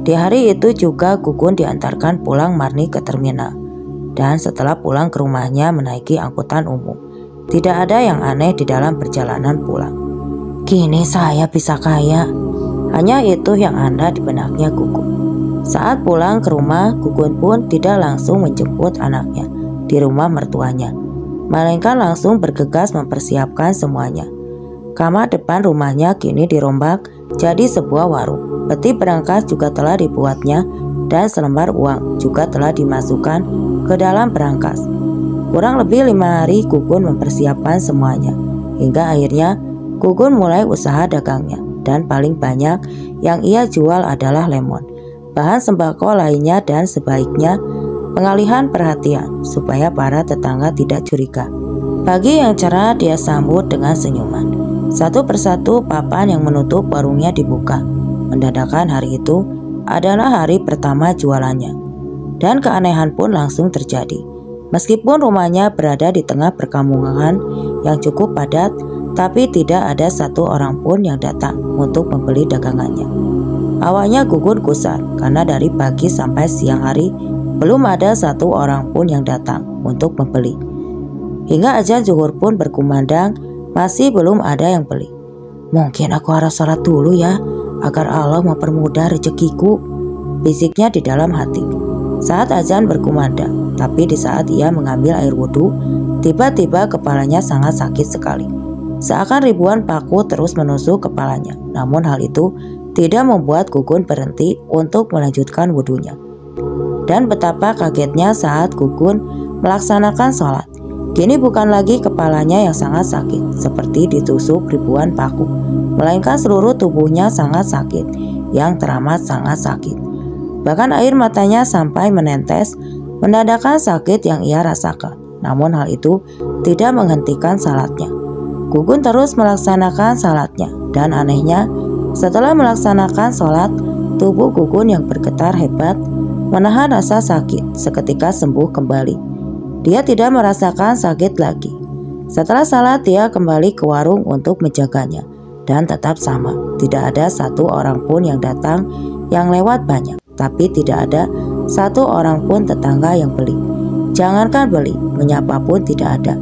Di hari itu juga Gugun diantarkan pulang Marni ke terminal. Dan setelah pulang ke rumahnya menaiki angkutan umum, tidak ada yang aneh di dalam perjalanan pulang. "Kini saya bisa kaya." Hanya itu yang ada di benaknya Gugun. Saat pulang ke rumah, Gugun pun tidak langsung menjemput anaknya di rumah mertuanya, melainkan langsung bergegas mempersiapkan semuanya. Kamar depan rumahnya kini dirombak jadi sebuah warung. Peti berangkas juga telah dibuatnya dan selembar uang juga telah dimasukkan ke dalam berangkas. Kurang lebih 5 hari Gugun mempersiapkan semuanya, hingga akhirnya Gugun mulai usaha dagangnya, dan paling banyak yang ia jual adalah lemon, bahan sembako lainnya, dan sebaiknya pengalihan perhatian supaya para tetangga tidak curiga. Pagi yang cerah dia sambut dengan senyuman. Satu persatu papan yang menutup warungnya dibuka. Mendadak hari itu adalah hari pertama jualannya, dan keanehan pun langsung terjadi. Meskipun rumahnya berada di tengah perkampungan yang cukup padat, tapi tidak ada satu orang pun yang datang untuk membeli dagangannya. Awalnya Gugun gusar karena dari pagi sampai siang hari belum ada satu orang pun yang datang untuk membeli. Hingga azan zuhur pun berkumandang, masih belum ada yang beli. Mungkin aku harus salat dulu ya, agar Allah mempermudah rezekiku, bisiknya di dalam hati. Saat azan berkumandang, tapi di saat ia mengambil air wudhu, tiba-tiba kepalanya sangat sakit sekali. Seakan ribuan paku terus menusuk kepalanya. Namun hal itu tidak membuat Gugun berhenti untuk melanjutkan wudhunya. Dan betapa kagetnya saat Gugun melaksanakan sholat. Kini bukan lagi kepalanya yang sangat sakit seperti ditusuk ribuan paku, melainkan seluruh tubuhnya sangat sakit, yang teramat sangat sakit. Bahkan air matanya sampai menetes, menandakan sakit yang ia rasakan. Namun hal itu tidak menghentikan salatnya. Gugun terus melaksanakan salatnya, dan anehnya setelah melaksanakan salat, tubuh Gugun yang bergetar hebat menahan rasa sakit seketika sembuh kembali. Dia tidak merasakan sakit lagi. Setelah salat dia kembali ke warung untuk menjaganya, dan tetap sama, tidak ada satu orang pun yang datang, yang lewat banyak, tapi tidak ada satu orang pun tetangga yang beli. Jangankan beli, menyapa pun tidak ada.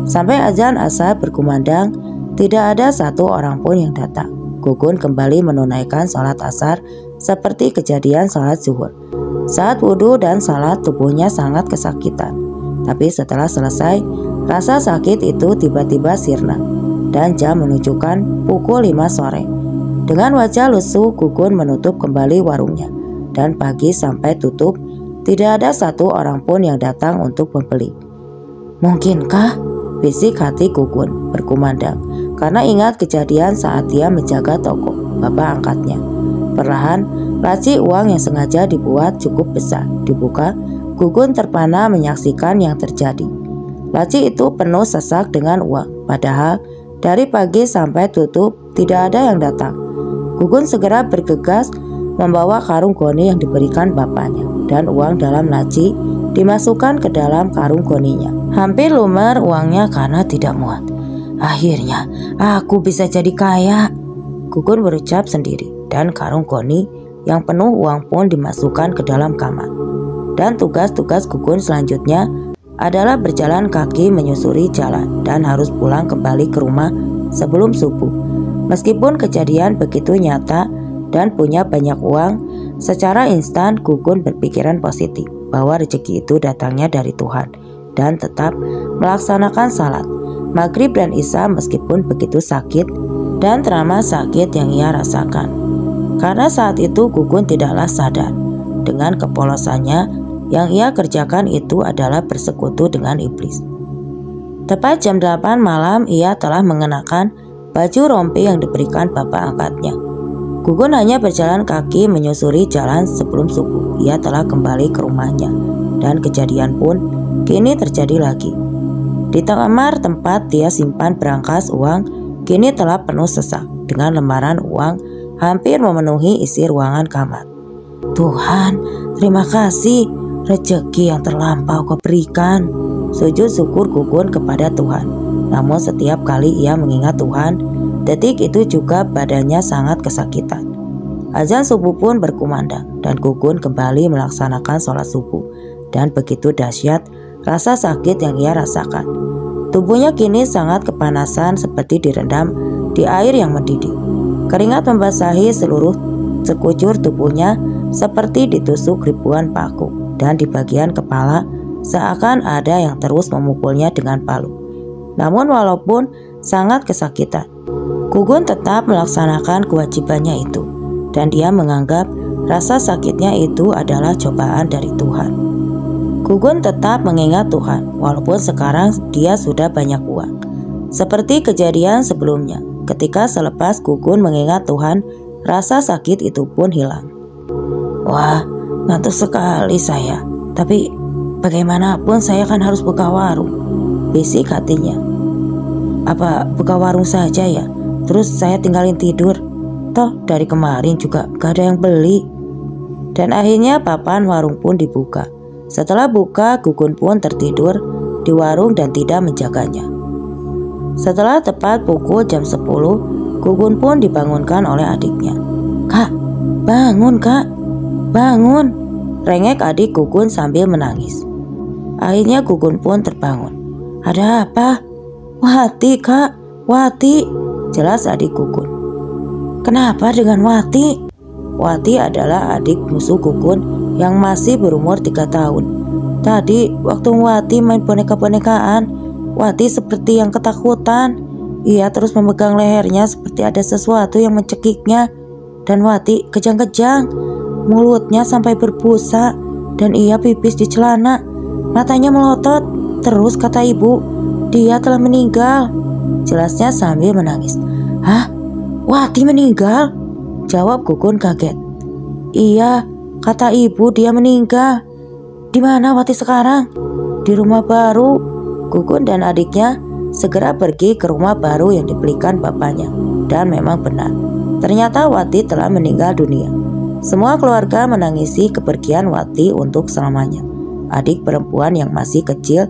Sampai azan asar berkumandang, tidak ada satu orang pun yang datang. Gugun kembali menunaikan sholat asar seperti kejadian sholat zuhur. Saat wudhu dan sholat tubuhnya sangat kesakitan. Tapi setelah selesai, rasa sakit itu tiba-tiba sirna, dan jam menunjukkan pukul 5 sore. Dengan wajah lesu, Gugun menutup kembali warungnya, dan pagi sampai tutup, tidak ada satu orang pun yang datang untuk membeli. Mungkinkah? Bisik hati Gugun berkumandang, karena ingat kejadian saat dia menjaga toko bapak angkatnya. Perlahan, laci uang yang sengaja dibuat cukup besar dibuka. Gugun terpana menyaksikan yang terjadi. Laci itu penuh sesak dengan uang, padahal dari pagi sampai tutup tidak ada yang datang. Gugun segera bergegas membawa karung goni yang diberikan bapaknya, dan uang dalam laci dimasukkan ke dalam karung goninya. Hampir lumer uangnya karena tidak muat. Akhirnya aku bisa jadi kaya, Gugun berucap sendiri, dan karung goni yang penuh uang pun dimasukkan ke dalam kamar. Dan tugas-tugas Gugun selanjutnya adalah berjalan kaki menyusuri jalan dan harus pulang kembali ke rumah sebelum subuh. Meskipun kejadian begitu nyata dan punya banyak uang, secara instan Gugun berpikiran positif bahwa rezeki itu datangnya dari Tuhan, dan tetap melaksanakan salat maghrib dan isya meskipun begitu sakit dan teramat sakit yang ia rasakan. Karena saat itu Gugun tidaklah sadar dengan kepolosannya. Yang ia kerjakan itu adalah bersekutu dengan iblis. Tepat jam 8 malam ia telah mengenakan baju rompi yang diberikan bapak angkatnya. Gugun hanya berjalan kaki menyusuri jalan sebelum subuh. Ia telah kembali ke rumahnya, dan kejadian pun kini terjadi lagi. Di kamar tempat dia simpan berangkas uang kini telah penuh sesak dengan lembaran uang hampir memenuhi isi ruangan kamar. Tuhan, terima kasih. Rezeki yang terlampau Kau berikan. Sujud syukur Gugun kepada Tuhan. Namun setiap kali ia mengingat Tuhan, detik itu juga badannya sangat kesakitan. Azan subuh pun berkumandang, dan Gugun kembali melaksanakan sholat subuh. Dan begitu dahsyat rasa sakit yang ia rasakan. Tubuhnya kini sangat kepanasan seperti direndam di air yang mendidih. Keringat membasahi seluruh sekujur tubuhnya seperti ditusuk ribuan paku. Dan di bagian kepala seakan ada yang terus memukulnya dengan palu. Namun walaupun sangat kesakitan, Gugun tetap melaksanakan kewajibannya itu, dan dia menganggap rasa sakitnya itu adalah cobaan dari Tuhan. Gugun tetap mengingat Tuhan walaupun sekarang dia sudah banyak uang. Seperti kejadian sebelumnya, ketika selepas Gugun mengingat Tuhan, rasa sakit itu pun hilang. Wah, ngantuk sekali saya. Tapi bagaimanapun saya kan harus buka warung, bisik hatinya. Apa buka warung saja ya? Terus saya tinggalin tidur. Toh dari kemarin juga gak ada yang beli. Dan akhirnya papan warung pun dibuka. Setelah buka, Gugun pun tertidur di warung dan tidak menjaganya. Setelah tepat pukul jam 10, Gugun pun dibangunkan oleh adiknya. Kak, bangun kak, bangun, rengek adik Gugun sambil menangis. Akhirnya Gugun pun terbangun. Ada apa? Wati kak, Wati, jelas adik Gugun. Kenapa dengan Wati? Wati adalah adik musuh Gugun yang masih berumur 3 tahun. Tadi waktu Wati main boneka-bonekaan, Wati seperti yang ketakutan. Ia terus memegang lehernya seperti ada sesuatu yang mencekiknya. Dan Wati kejang-kejang, mulutnya sampai berbusa dan ia pipis di celana. Matanya melotot. Terus kata ibu, dia telah meninggal, jelasnya sambil menangis. Hah? Wati meninggal? Jawab Gugun kaget. Iya, kata ibu dia meninggal. Di mana Wati sekarang? Di rumah baru. Gugun dan adiknya segera pergi ke rumah baru yang dibelikan bapaknya. Dan memang benar, ternyata Wati telah meninggal dunia. Semua keluarga menangisi kepergian Wati untuk selamanya. Adik perempuan yang masih kecil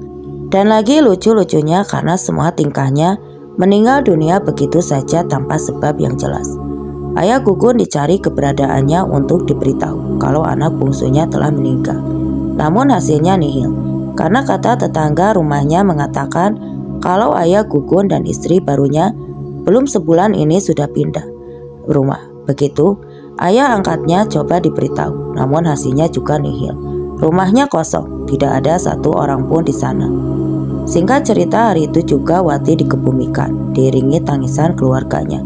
dan lagi lucu-lucunya karena semua tingkahnya meninggal dunia begitu saja tanpa sebab yang jelas. Ayah Gugun dicari keberadaannya untuk diberitahu kalau anak bungsunya telah meninggal. Namun hasilnya nihil, karena kata tetangga rumahnya mengatakan kalau ayah Gugun dan istri barunya belum sebulan ini sudah pindah rumah. Begitu, ayah angkatnya coba diberitahu, namun hasilnya juga nihil. Rumahnya kosong, tidak ada satu orang pun di sana. Singkat cerita, hari itu juga Wati dikebumikan, diiringi tangisan keluarganya.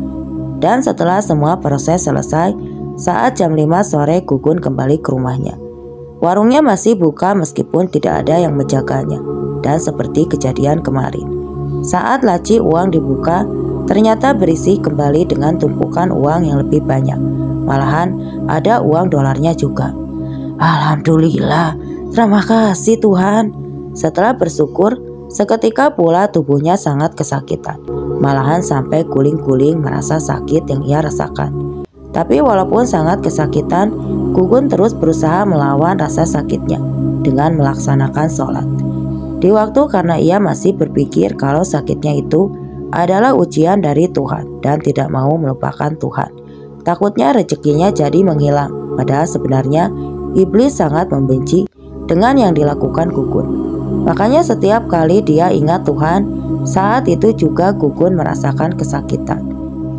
Dan setelah semua proses selesai, saat jam 5 sore Gugun kembali ke rumahnya. Warungnya masih buka meskipun tidak ada yang menjaganya. Dan seperti kejadian kemarin, saat laci uang dibuka, ternyata berisi kembali dengan tumpukan uang yang lebih banyak. Malahan ada uang dolarnya juga. Alhamdulillah, terima kasih Tuhan. Setelah bersyukur, seketika pula tubuhnya sangat kesakitan. Malahan sampai guling-guling merasa sakit yang ia rasakan. Tapi walaupun sangat kesakitan, Gugun terus berusaha melawan rasa sakitnya dengan melaksanakan sholat. Di waktu karena ia masih berpikir kalau sakitnya itu adalah ujian dari Tuhan dan tidak mau melupakan Tuhan. Takutnya rezekinya jadi menghilang, padahal sebenarnya iblis sangat membenci dengan yang dilakukan Gugun. Makanya setiap kali dia ingat Tuhan, saat itu juga Gugun merasakan kesakitan.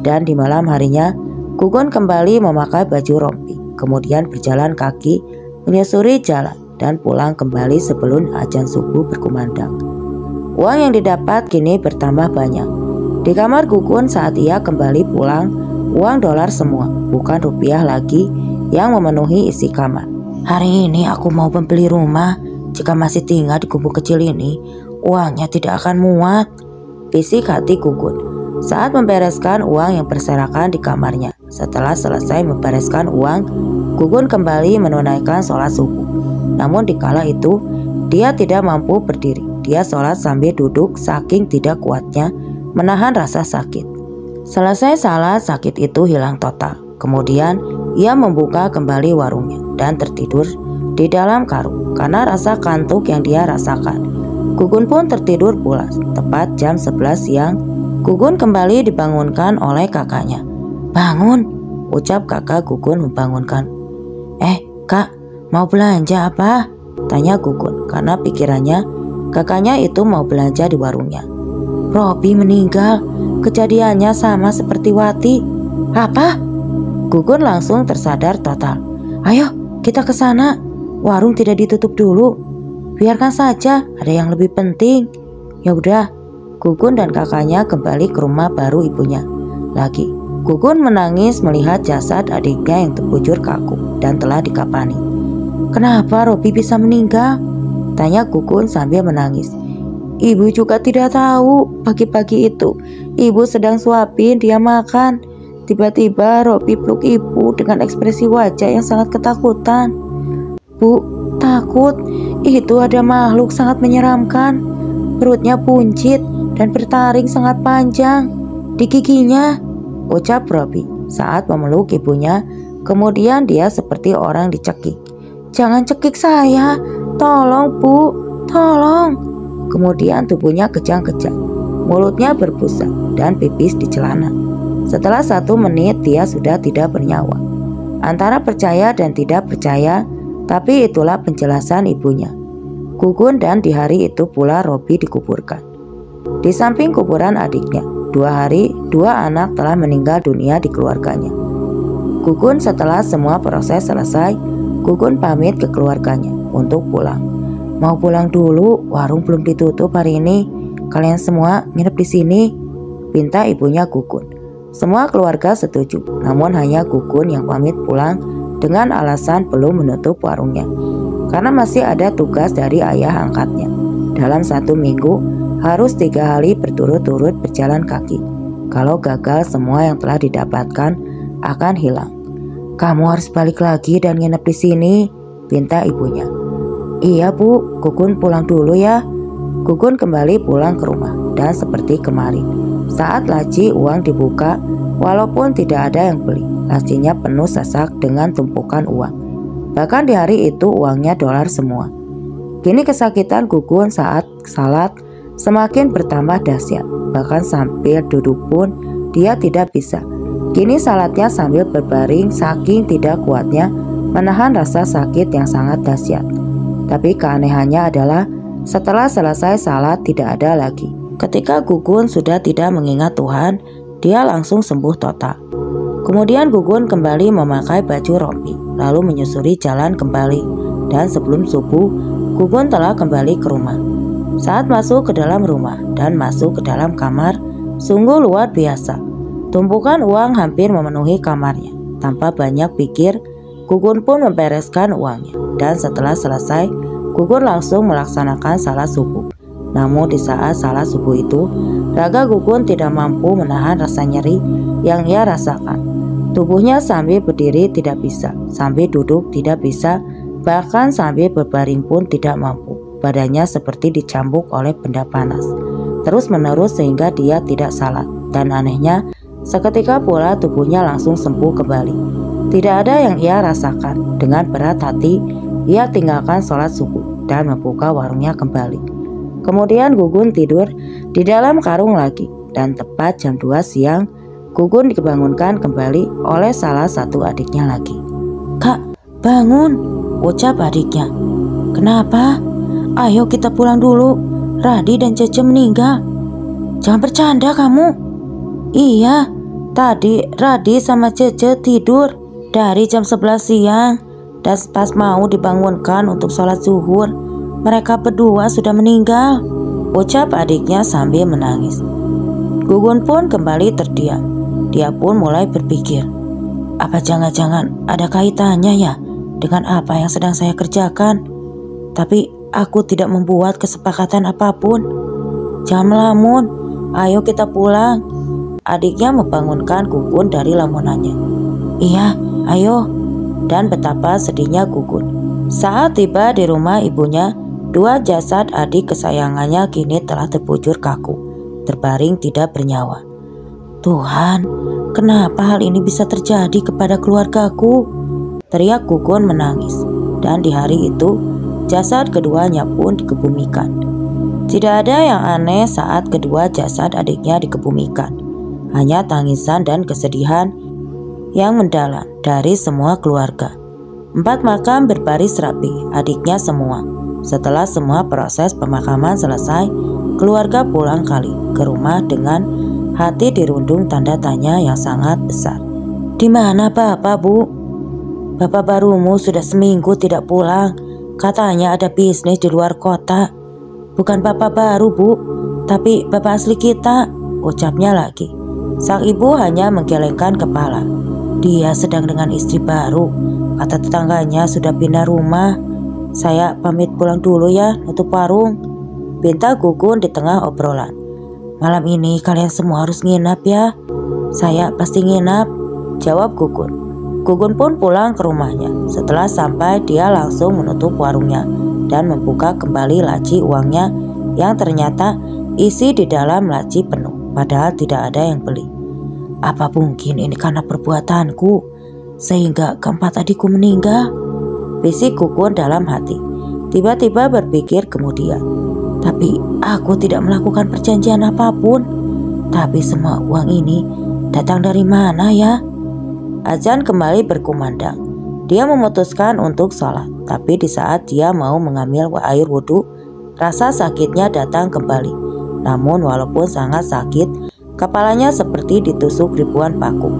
Dan di malam harinya, Gugun kembali memakai baju rompi, kemudian berjalan kaki menyusuri jalan dan pulang kembali sebelum azan subuh berkumandang. Uang yang didapat kini bertambah banyak. Di kamar Gugun saat ia kembali pulang, uang dolar semua, bukan rupiah lagi yang memenuhi isi kamar. Hari ini aku mau membeli rumah. Jika masih tinggal di gubuk kecil ini, uangnya tidak akan muat, bisik hati Gugun saat membereskan uang yang berserakan di kamarnya. Setelah selesai membereskan uang, Gugun kembali menunaikan sholat subuh. Namun dikala itu, dia tidak mampu berdiri. Dia sholat sambil duduk saking tidak kuatnya menahan rasa sakit. Selesai sholat, sakit itu hilang total. Kemudian ia membuka kembali warungnya dan tertidur di dalam karung karena rasa kantuk yang dia rasakan. Gugun pun tertidur pulas. Tepat jam 11 siang, Gugun kembali dibangunkan oleh kakaknya. Bangun, ucap kakak Gugun membangunkan. Kak, mau belanja apa? Tanya Gugun karena pikirannya kakaknya itu mau belanja di warungnya. Robi meninggal, kejadiannya sama seperti Wati. Apa? Gugun langsung tersadar total. Ayo kita ke sana, warung tidak ditutup dulu. Biarkan saja, ada yang lebih penting. Ya udah, Gugun dan kakaknya kembali ke rumah baru ibunya. Lagi, Gugun menangis melihat jasad adiknya yang terbujur kaku dan telah dikapani. Kenapa Robi bisa meninggal? Tanya Gugun sambil menangis. Ibu juga tidak tahu. Pagi-pagi itu ibu sedang suapin dia makan. Tiba-tiba Robi peluk ibu dengan ekspresi wajah yang sangat ketakutan. Bu, takut. Itu ada makhluk sangat menyeramkan. Perutnya buncit dan bertaring sangat panjang. Di giginya, ucap Robi saat memeluk ibunya. Kemudian dia seperti orang dicekik. Jangan cekik saya. Tolong Bu, tolong. Kemudian tubuhnya kejang-kejang. Mulutnya berbusa dan pipis di celana. Setelah 1 menit dia sudah tidak bernyawa. Antara percaya dan tidak percaya, tapi itulah penjelasan ibunya. Gugun dan di hari itu pula Robi dikuburkan. Di samping kuburan adiknya, 2 hari 2 anak telah meninggal dunia di keluarganya. Gugun setelah semua proses selesai, Gugun pamit ke keluarganya untuk pulang. Mau pulang dulu, warung belum ditutup hari ini. Kalian semua nginep di sini, pinta ibunya Gugun. Semua keluarga setuju, namun hanya Gugun yang pamit pulang dengan alasan belum menutup warungnya. Karena masih ada tugas dari ayah angkatnya. Dalam 1 minggu harus 3 hari berturut-turut berjalan kaki. Kalau gagal semua yang telah didapatkan akan hilang. Kamu harus balik lagi dan nginep di sini, pinta ibunya. Iya Bu, Gugun pulang dulu ya. Gugun kembali pulang ke rumah dan seperti kemarin. Saat laci uang dibuka, walaupun tidak ada yang beli, lacinya penuh sesak dengan tumpukan uang. Bahkan di hari itu uangnya dolar semua. Kini kesakitan Gugun saat salat semakin bertambah dahsyat. Bahkan sambil duduk pun dia tidak bisa. Kini salatnya sambil berbaring saking tidak kuatnya menahan rasa sakit yang sangat dahsyat. Tapi keanehannya adalah setelah selesai salat tidak ada lagi. Ketika Gugun sudah tidak mengingat Tuhan, dia langsung sembuh total. Kemudian Gugun kembali memakai baju rompi, lalu menyusuri jalan kembali. Dan sebelum subuh, Gugun telah kembali ke rumah. Saat masuk ke dalam rumah dan masuk ke dalam kamar, sungguh luar biasa. Tumpukan uang hampir memenuhi kamarnya. Tanpa banyak pikir, Gugun pun membereskan uangnya. Dan setelah selesai, Gugun langsung melaksanakan salat subuh. Namun di saat salat subuh itu, raga Gugun tidak mampu menahan rasa nyeri yang ia rasakan. Tubuhnya sambil berdiri tidak bisa, sambil duduk tidak bisa, bahkan sambil berbaring pun tidak mampu. Badannya seperti dicambuk oleh benda panas terus-menerus sehingga dia tidak salat. Dan anehnya, seketika pula tubuhnya langsung sembuh kembali. Tidak ada yang ia rasakan. Dengan berat hati, ia tinggalkan sholat subuh dan membuka warungnya kembali. Kemudian Gugun tidur di dalam karung lagi. Dan tepat jam 2 siang, Gugun dibangunkan kembali oleh salah satu adiknya lagi. Kak, bangun, ucap adiknya. Kenapa? Ayo kita pulang dulu. Radi dan Cece meninggal. Jangan bercanda kamu. Iya, tadi Radi sama Cece tidur dari jam 11 siang. Dan pas mau dibangunkan untuk sholat zuhur, mereka berdua sudah meninggal, ucap adiknya sambil menangis. Gugun pun kembali terdiam. Dia pun mulai berpikir, apa jangan-jangan ada kaitannya ya dengan apa yang sedang saya kerjakan? Tapi aku tidak membuat kesepakatan apapun. Jangan melamun, ayo kita pulang. Adiknya membangunkan Gugun dari lamunannya. Iya, ayo. Dan betapa sedihnya Gugun. Saat tiba di rumah ibunya, 2 jasad adik kesayangannya kini telah terbujur kaku, terbaring tidak bernyawa. Tuhan, kenapa hal ini bisa terjadi kepada keluargaku? Teriak Gugun menangis. Dan di hari itu, jasad keduanya pun dikebumikan. Tidak ada yang aneh saat kedua jasad adiknya dikebumikan. Hanya tangisan dan kesedihan yang mendalam dari semua keluarga. 4 makam berbaris rapi, adiknya semua. Setelah semua proses pemakaman selesai, keluarga pulang kali ke rumah dengan hati dirundung tanda tanya yang sangat besar. Di mana Bapak, Bu? Bapak barumu sudah seminggu tidak pulang. Katanya ada bisnis di luar kota. Bukan Bapak baru, Bu, tapi Bapak asli kita, ucapnya lagi. Sang ibu hanya menggelengkan kepala. Dia sedang dengan istri baru. Kata tetangganya sudah pindah rumah. saya pamit pulang dulu ya, nutup warung," pinta Gugun di tengah obrolan. "Malam ini kalian semua harus nginap ya." "Saya pasti nginap," jawab Gugun. Gugun pun pulang ke rumahnya. Setelah sampai, dia langsung menutup warungnya dan membuka kembali laci uangnya yang ternyata isi di dalam laci penuh, padahal tidak ada yang beli. "Apa mungkin ini karena perbuatanku sehingga keempat adikku meninggal?" bisik Gugun dalam hati. Tiba-tiba berpikir kemudian, "Tapi aku tidak melakukan perjanjian apapun. Tapi semua uang ini datang dari mana ya?" Azan kembali berkumandang. Dia memutuskan untuk sholat, tapi di saat dia mau mengambil air wudhu, rasa sakitnya datang kembali. Namun walaupun sangat sakit, kepalanya seperti ditusuk ribuan paku.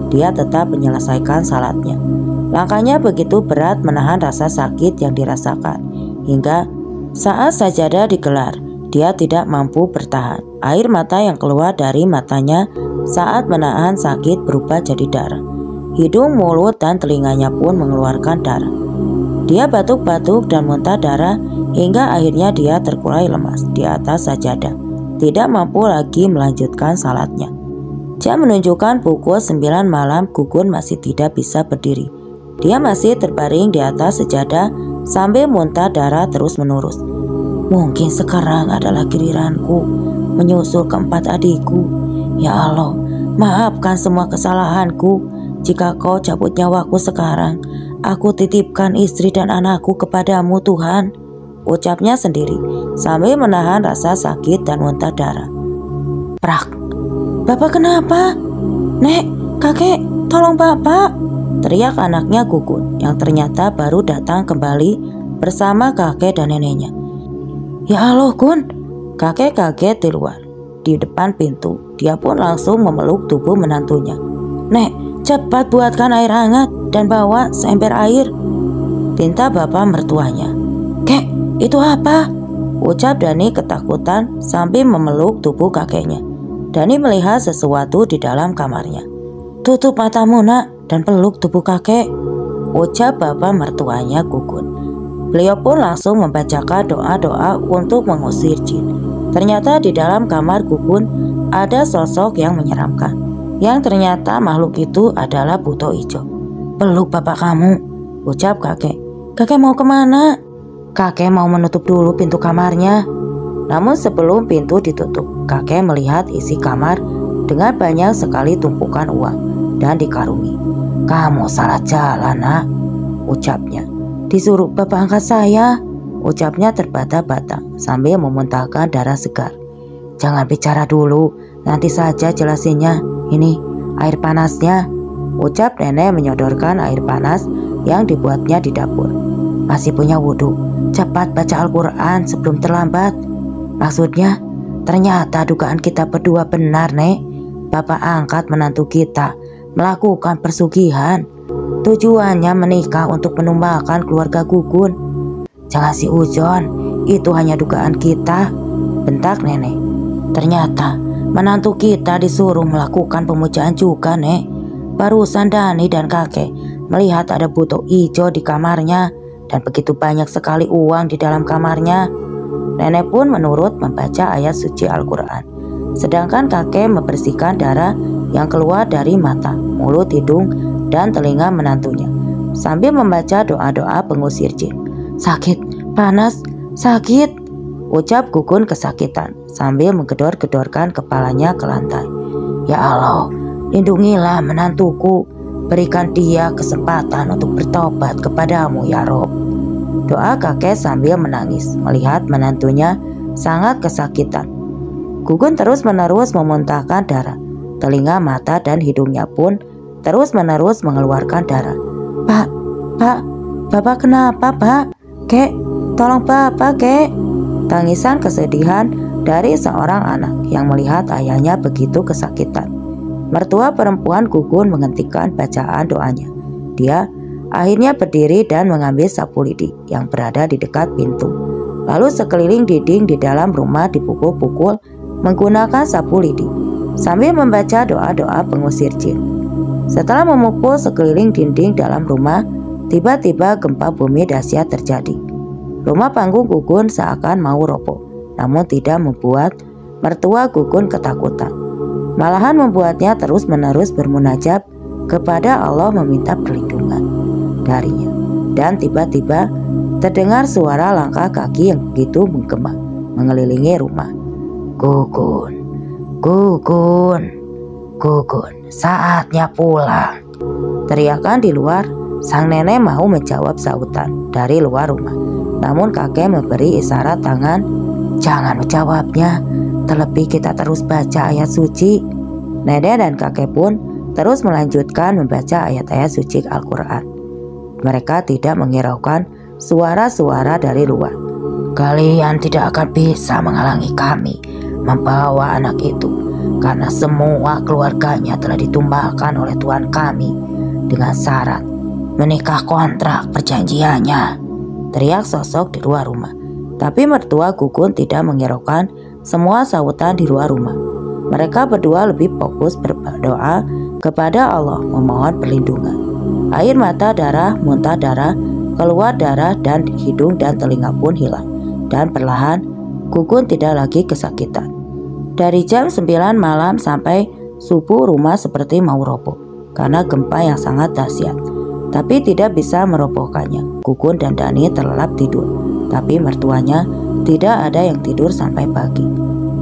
Dia tetap menyelesaikan salatnya. Langkahnya begitu berat menahan rasa sakit yang dirasakan, hingga saat sajadah digelar, dia tidak mampu bertahan. Air mata yang keluar dari matanya saat menahan sakit berubah jadi darah. Hidung, mulut, dan telinganya pun mengeluarkan darah. Dia batuk-batuk dan muntah darah hingga akhirnya dia terkulai lemas di atas sajadah, tidak mampu lagi melanjutkan salatnya. Jam menunjukkan pukul 9 malam. Gugun masih tidak bisa berdiri. Dia masih terbaring di atas sajadah sambil muntah darah terus-menerus. "Mungkin sekarang adalah giliranku menyusul keempat adikku. Ya Allah, maafkan semua kesalahanku. Jika Kau cabut nyawaku sekarang, aku titipkan istri dan anakku kepadamu Tuhan," ucapnya sendiri sambil menahan rasa sakit dan muntah darah. Prak! "Bapak kenapa?" "Nek, kakek, tolong Bapak!" teriak anaknya Gugun yang ternyata baru datang kembali bersama kakek dan neneknya. "Ya Allah, Gun!" Kakek kaget di luar. Di depan pintu, dia pun langsung memeluk tubuh menantunya. "Nek, cepat buatkan air hangat dan bawa seember air," pinta bapak mertuanya. "Kek, itu apa?" ucap Dani ketakutan sambil memeluk tubuh kakeknya. Dani melihat sesuatu di dalam kamarnya. "Tutup matamu nak dan peluk tubuh kakek," ucap bapak mertuanya Gugun. Beliau pun langsung membacakan doa-doa untuk mengusir jin. Ternyata di dalam kamar Gugun ada sosok yang menyeramkan, yang ternyata makhluk itu adalah buto ijo. "Peluk bapak kamu," ucap kakek. "Kakek mau kemana?" "Kakek mau menutup dulu pintu kamarnya." Namun sebelum pintu ditutup, kakek melihat isi kamar dengan banyak sekali tumpukan uang dan dikarungi. "Kamu salah jalan nak," ucapnya. "Disuruh bapak angkat saya," ucapnya terbata-bata sambil memuntahkan darah segar. "Jangan bicara dulu, nanti saja jelasinnya. Ini air panasnya," ucap nenek menyodorkan air panas yang dibuatnya di dapur. "Masih punya wudhu, cepat baca Al-Quran sebelum terlambat." "Maksudnya, ternyata dugaan kita berdua benar, Nek. Bapak angkat menantu kita melakukan persugihan. Tujuannya menikah untuk menumbalkan keluarga Gugun." "Jangan si ujon, itu hanya dugaan kita," bentak nenek. "Ternyata menantu kita disuruh melakukan pemujaan juga, Nek. Barusan Dani dan kakek melihat ada buto hijau di kamarnya dan begitu banyak sekali uang di dalam kamarnya." Nenek pun menurut membaca ayat suci Al-Quran, sedangkan kakek membersihkan darah yang keluar dari mata, mulut, hidung, dan telinga menantunya sambil membaca doa-doa pengusir jin. "Sakit, panas, sakit," ucap Gugun kesakitan sambil menggedor-gedorkan kepalanya ke lantai. "Ya Allah, lindungilah menantuku, berikan dia kesempatan untuk bertobat kepadamu ya Rob," doa kakek sambil menangis melihat menantunya sangat kesakitan. Gugun terus-menerus memuntahkan darah. Telinga, mata, dan hidungnya pun terus-menerus mengeluarkan darah. Pak, Bapak kenapa Pak? Kek, tolong Bapak Kek." Tangisan kesedihan dari seorang anak yang melihat ayahnya begitu kesakitan. Mertua perempuan Gugun menghentikan bacaan doanya. Dia akhirnya berdiri dan mengambil sapu lidi yang berada di dekat pintu. Lalu sekeliling dinding di dalam rumah dipukul-pukul menggunakan sapu lidi sambil membaca doa-doa pengusir jin. Setelah memukul sekeliling dinding dalam rumah, tiba-tiba gempa bumi dahsyat terjadi. Rumah panggung Gugun seakan mau roboh, namun tidak membuat mertua Gugun ketakutan. Malahan membuatnya terus-menerus bermunajat kepada Allah meminta perlindungan darinya. Dan tiba-tiba terdengar suara langkah kaki yang begitu menggema mengelilingi rumah. Gugun, Gugun, Gugun, saatnya pulang. Teriakan di luar. Sang nenek mau menjawab sautan dari luar rumah, namun kakek memberi isyarat tangan. Jangan menjawabnya, terlebih kita terus baca ayat suci. Nenek dan kakek pun terus melanjutkan membaca ayat-ayat suci Al-Quran. Mereka tidak menghiraukan suara-suara dari luar. Kalian tidak akan bisa menghalangi kami membawa anak itu, karena semua keluarganya telah ditumbangkan oleh Tuhan kami dengan syarat menikah kontrak perjanjiannya, teriak sosok di luar rumah. Tapi mertua Gugun tidak menghiraukan semua sautan di luar rumah. Mereka berdua lebih fokus berdoa kepada Allah memohon perlindungan. Air mata darah, muntah darah, keluar darah dan hidung dan telinga pun hilang. Dan perlahan Gugun tidak lagi kesakitan. Dari jam 9 malam sampai subuh rumah seperti mau roboh karena gempa yang sangat dahsyat. Tapi tidak bisa merobohkannya. Gugun dan Dani terlelap tidur, tapi mertuanya tidak ada yang tidur sampai pagi.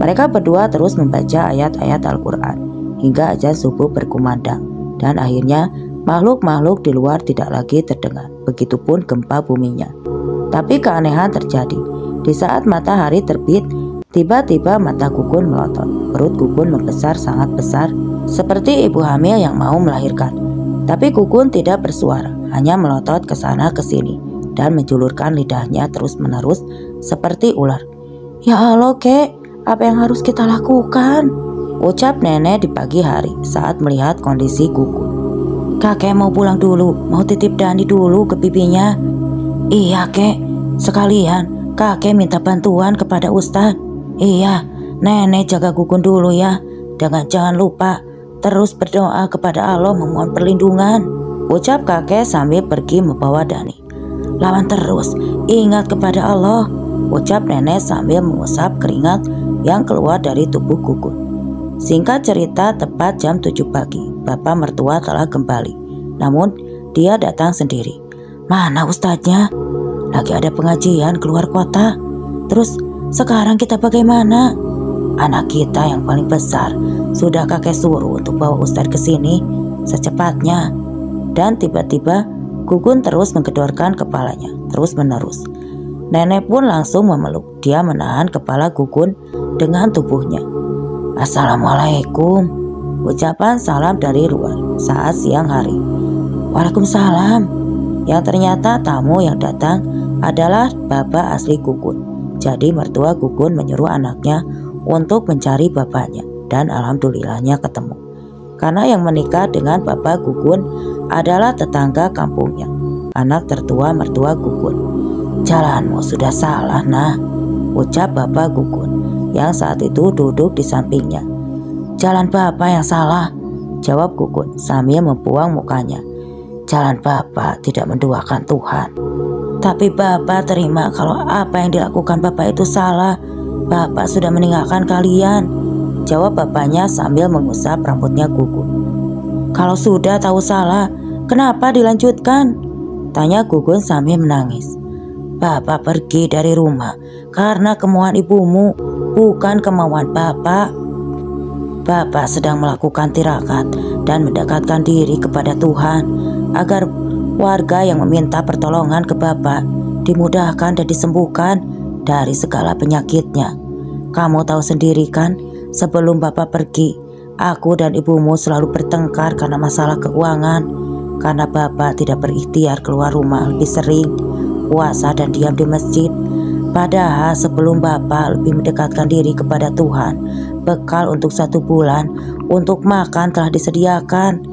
Mereka berdua terus membaca ayat-ayat Al-Quran hingga azan subuh berkumandang. Dan akhirnya makhluk-makhluk di luar tidak lagi terdengar. Begitupun gempa buminya. Tapi keanehan terjadi. Di saat matahari terbit, tiba-tiba mata Gugun melotot. Perut Gugun membesar sangat besar, seperti ibu hamil yang mau melahirkan. Tapi Gugun tidak bersuara, hanya melotot ke sana ke sini dan menjulurkan lidahnya terus-menerus seperti ular. Ya Allah, Kek, apa yang harus kita lakukan? Ucap nenek di pagi hari saat melihat kondisi Gugun. Kakek mau pulang dulu, mau titip Dani dulu ke bibinya. Iya, Kek, sekalian kakek minta bantuan kepada Ustadz. Iya, nenek jaga Gugun dulu ya, dan jangan lupa terus berdoa kepada Allah memohon perlindungan, ucap kakek sambil pergi membawa Dani. Lawan terus, ingat kepada Allah, ucap nenek sambil mengusap keringat yang keluar dari tubuh Gugun. Singkat cerita, tepat jam 7 pagi, bapak mertua telah kembali. Namun dia datang sendiri. Mana ustadznya? Lagi ada pengajian keluar kota. Terus sekarang kita bagaimana? Anak kita yang paling besar sudah kakek suruh untuk bawa ustadz ke sini secepatnya. Dan tiba-tiba Gugun terus menggedorkan kepalanya terus menerus. Nenek pun langsung memeluk. Dia menahan kepala Gugun dengan tubuhnya. Assalamualaikum, ucapan salam dari luar saat siang hari. Waalaikumsalam. Yang ternyata tamu yang datang adalah bapak asli Gugun. Jadi mertua Gugun menyuruh anaknya untuk mencari bapaknya, dan alhamdulillahnya ketemu. Karena yang menikah dengan bapak Gugun adalah tetangga kampungnya, anak tertua mertua Gugun. Jalanmu sudah salah, nah, ucap bapak Gugun yang saat itu duduk di sampingnya. Jalan bapak yang salah, jawab Gugun sambil membuang mukanya. Jalan bapak tidak menduakan Tuhan. Tapi bapak terima kalau apa yang dilakukan bapak itu salah. Bapak sudah meninggalkan kalian, jawab bapaknya sambil mengusap rambutnya Gugun. Kalau sudah tahu salah, kenapa dilanjutkan? Tanya Gugun sambil menangis. Bapak pergi dari rumah karena kemauan ibumu, bukan kemauan bapak. Bapak sedang melakukan tirakat dan mendekatkan diri kepada Tuhan agar warga yang meminta pertolongan ke bapak dimudahkan dan disembuhkan dari segala penyakitnya. Kamu tahu sendiri kan, sebelum bapak pergi, aku dan ibumu selalu bertengkar karena masalah keuangan. Karena bapak tidak berikhtiar keluar rumah lebih sering, puasa dan diam di masjid. Padahal sebelum bapak lebih mendekatkan diri kepada Tuhan, bekal untuk 1 bulan untuk makan telah disediakan.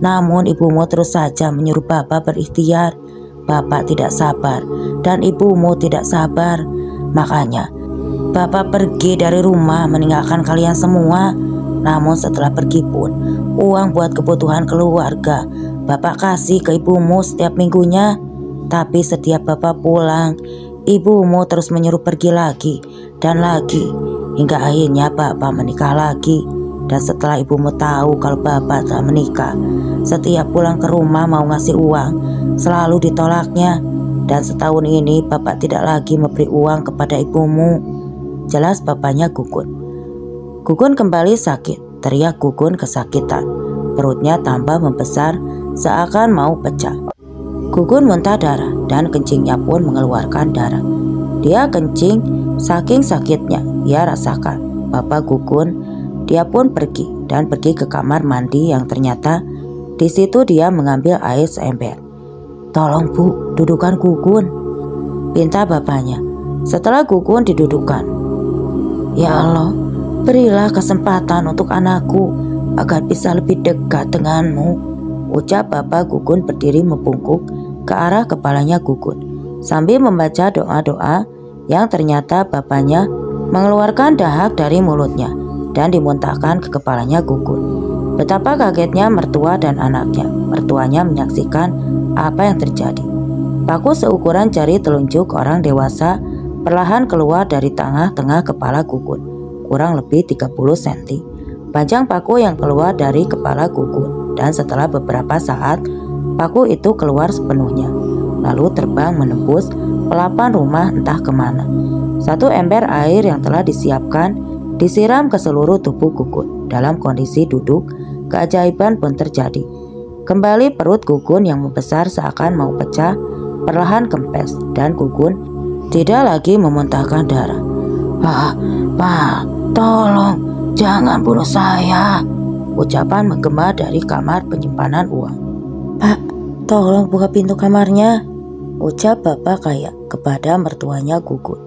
Namun ibumu terus saja menyuruh bapak berikhtiar. Bapak tidak sabar dan ibumu tidak sabar. Makanya bapak pergi dari rumah meninggalkan kalian semua. Namun setelah pergi pun, uang buat kebutuhan keluarga bapak kasih ke ibumu setiap minggunya. Tapi setiap bapak pulang, Ibumu terus menyuruh pergi lagi dan lagi, hingga akhirnya Bapak menikah lagi. Dan setelah ibumu tahu kalau Bapak telah menikah, setiap pulang ke rumah mau ngasih uang, selalu ditolaknya. Dan setahun ini Bapak tidak lagi memberi uang kepada ibumu. Jelas bapaknya Gugun. Gugun kembali sakit, teriak Gugun kesakitan. Perutnya tambah membesar seakan mau pecah. Gugun muntah darah dan kencingnya pun mengeluarkan darah. Dia kencing saking sakitnya ia rasakan. Bapak Gugun, dia pun pergi ke kamar mandi yang ternyata di situ dia mengambil air seember. "Tolong Bu, dudukan Gugun," pinta bapaknya. Setelah Gugun didudukkan, "Ya Allah, berilah kesempatan untuk anakku agar bisa lebih dekat denganmu," ucap Bapak Gugun berdiri membungkuk ke arah kepalanya Gugun sambil membaca doa-doa yang ternyata bapaknya mengeluarkan dahak dari mulutnya dan dimuntahkan ke kepalanya Gugun. Betapa kagetnya mertua dan anaknya. Mertuanya menyaksikan apa yang terjadi. Paku seukuran jari telunjuk orang dewasa perlahan keluar dari tengah-tengah kepala Gugun, kurang lebih 30 cm. Panjang paku yang keluar dari kepala Gugun, dan setelah beberapa saat paku itu keluar sepenuhnya, lalu terbang menembus pelapan rumah entah kemana. Satu ember air yang telah disiapkan disiram ke seluruh tubuh Gugun. Dalam kondisi duduk, keajaiban pun terjadi. Kembali perut Gugun yang membesar seakan mau pecah perlahan kempes, dan Gugun tidak lagi memuntahkan darah. Pak, tolong jangan bunuh saya," ucapan menggema dari kamar penyimpanan uang. "Pak, tolong buka pintu kamarnya," ucap Bapak Kaya kepada mertuanya Gugun.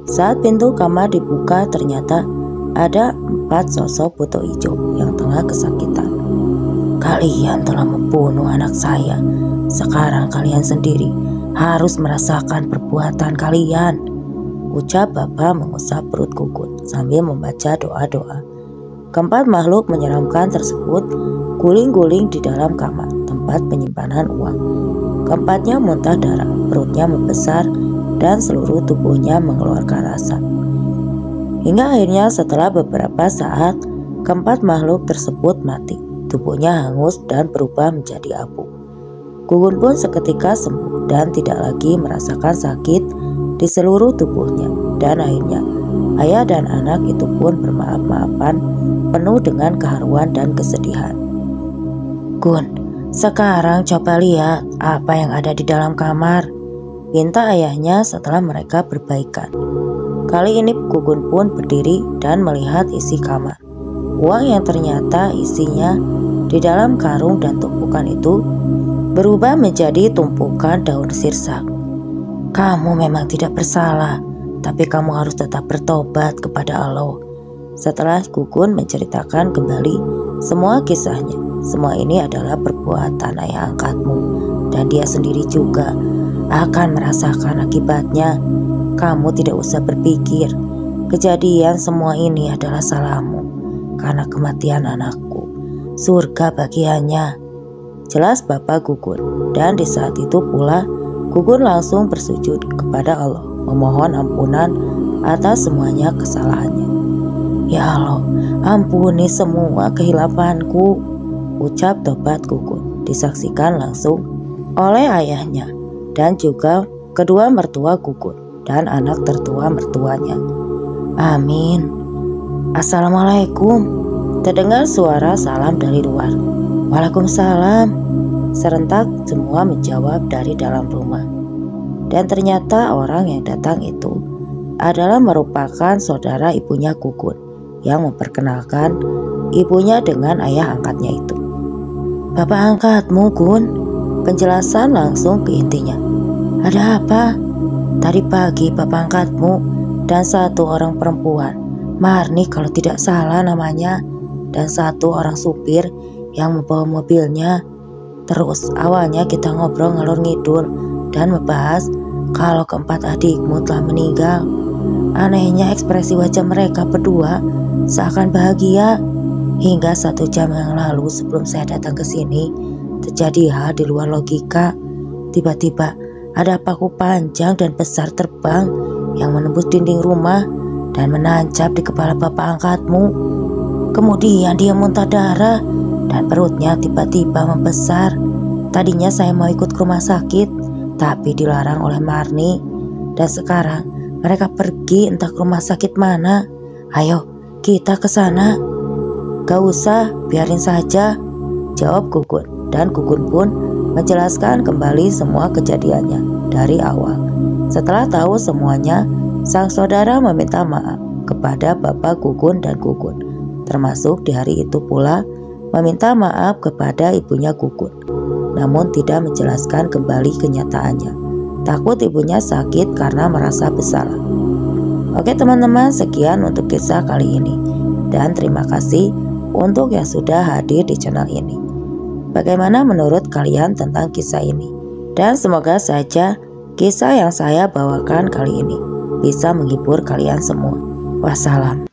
Saat pintu kamar dibuka, ternyata ada 4 sosok buto hijau yang tengah kesakitan. "Kalian telah membunuh anak saya. Sekarang kalian sendiri harus merasakan perbuatan kalian," ucap Bapak mengusap perut Gugun sambil membaca doa-doa. Keempat makhluk menyeramkan tersebut guling-guling di dalam kamar tempat penyimpanan uang. Keempatnya muntah darah, perutnya membesar, dan seluruh tubuhnya mengeluarkan asap. Hingga akhirnya setelah beberapa saat, keempat makhluk tersebut mati. Tubuhnya hangus dan berubah menjadi abu. Gugun pun seketika sembuh dan tidak lagi merasakan sakit di seluruh tubuhnya. Dan akhirnya ayah dan anak itu pun bermaaf-maafan penuh dengan keharuan dan kesedihan. "Gun, sekarang coba lihat apa yang ada di dalam kamar," pinta ayahnya setelah mereka berbaikan. Kali ini Gugun pun berdiri dan melihat isi kamar. Uang yang ternyata isinya di dalam karung dan tumpukan itu berubah menjadi tumpukan daun sirsak. "Kamu memang tidak bersalah, tapi kamu harus tetap bertobat kepada Allah." Setelah Gugun menceritakan kembali semua kisahnya, semua ini adalah perbuatan ayah angkatmu, dan dia sendiri juga akan merasakan akibatnya. Kamu tidak usah berpikir kejadian semua ini adalah salahmu, karena kematian anakku surga bagiannya, jelas Bapak Gugun. Dan di saat itu pula Gugun langsung bersujud kepada Allah, memohon ampunan atas semuanya kesalahannya. "Ya Allah, ampuni semua kehilafanku," ucap tobat Gugun, disaksikan langsung oleh ayahnya dan juga kedua mertua Gugun dan anak tertua mertuanya. "Amin." "Assalamualaikum," terdengar suara salam dari luar. "Waalaikumsalam," serentak semua menjawab dari dalam rumah. Dan ternyata orang yang datang itu adalah merupakan saudara ibunya Gugun yang memperkenalkan ibunya dengan ayah angkatnya itu. "Bapak angkatmu, Gun," penjelasan langsung ke intinya. "Ada apa?" "Tadi pagi bapak angkatmu dan satu orang perempuan, Marni kalau tidak salah namanya, dan satu orang supir yang membawa mobilnya. Terus awalnya kita ngobrol ngalor ngidul dan membahas kalau keempat adikmu telah meninggal. Anehnya ekspresi wajah mereka berdua seakan bahagia. Hingga 1 jam yang lalu sebelum saya datang ke sini, terjadi hal di luar logika. Tiba-tiba ada paku panjang dan besar terbang yang menembus dinding rumah dan menancap di kepala bapak angkatmu. Kemudian dia muntah darah dan perutnya tiba-tiba membesar. Tadinya saya mau ikut ke rumah sakit, tapi dilarang oleh Marni. Dan sekarang mereka pergi entah ke rumah sakit mana. Ayo kita ke sana. Gak usah, biarin saja, jawab Gugun. Dan Gugun pun menjelaskan kembali semua kejadiannya dari awal. Setelah tahu semuanya, sang saudara meminta maaf kepada Bapak Gugun dan Gugun, termasuk di hari itu pula meminta maaf kepada ibunya Gugun, namun tidak menjelaskan kembali kenyataannya. Takut ibunya sakit karena merasa bersalah. Oke teman-teman, sekian untuk kisah kali ini. Dan terima kasih untuk yang sudah hadir di channel ini. Bagaimana menurut kalian tentang kisah ini? Dan semoga saja kisah yang saya bawakan kali ini bisa menghibur kalian semua. Wassalam.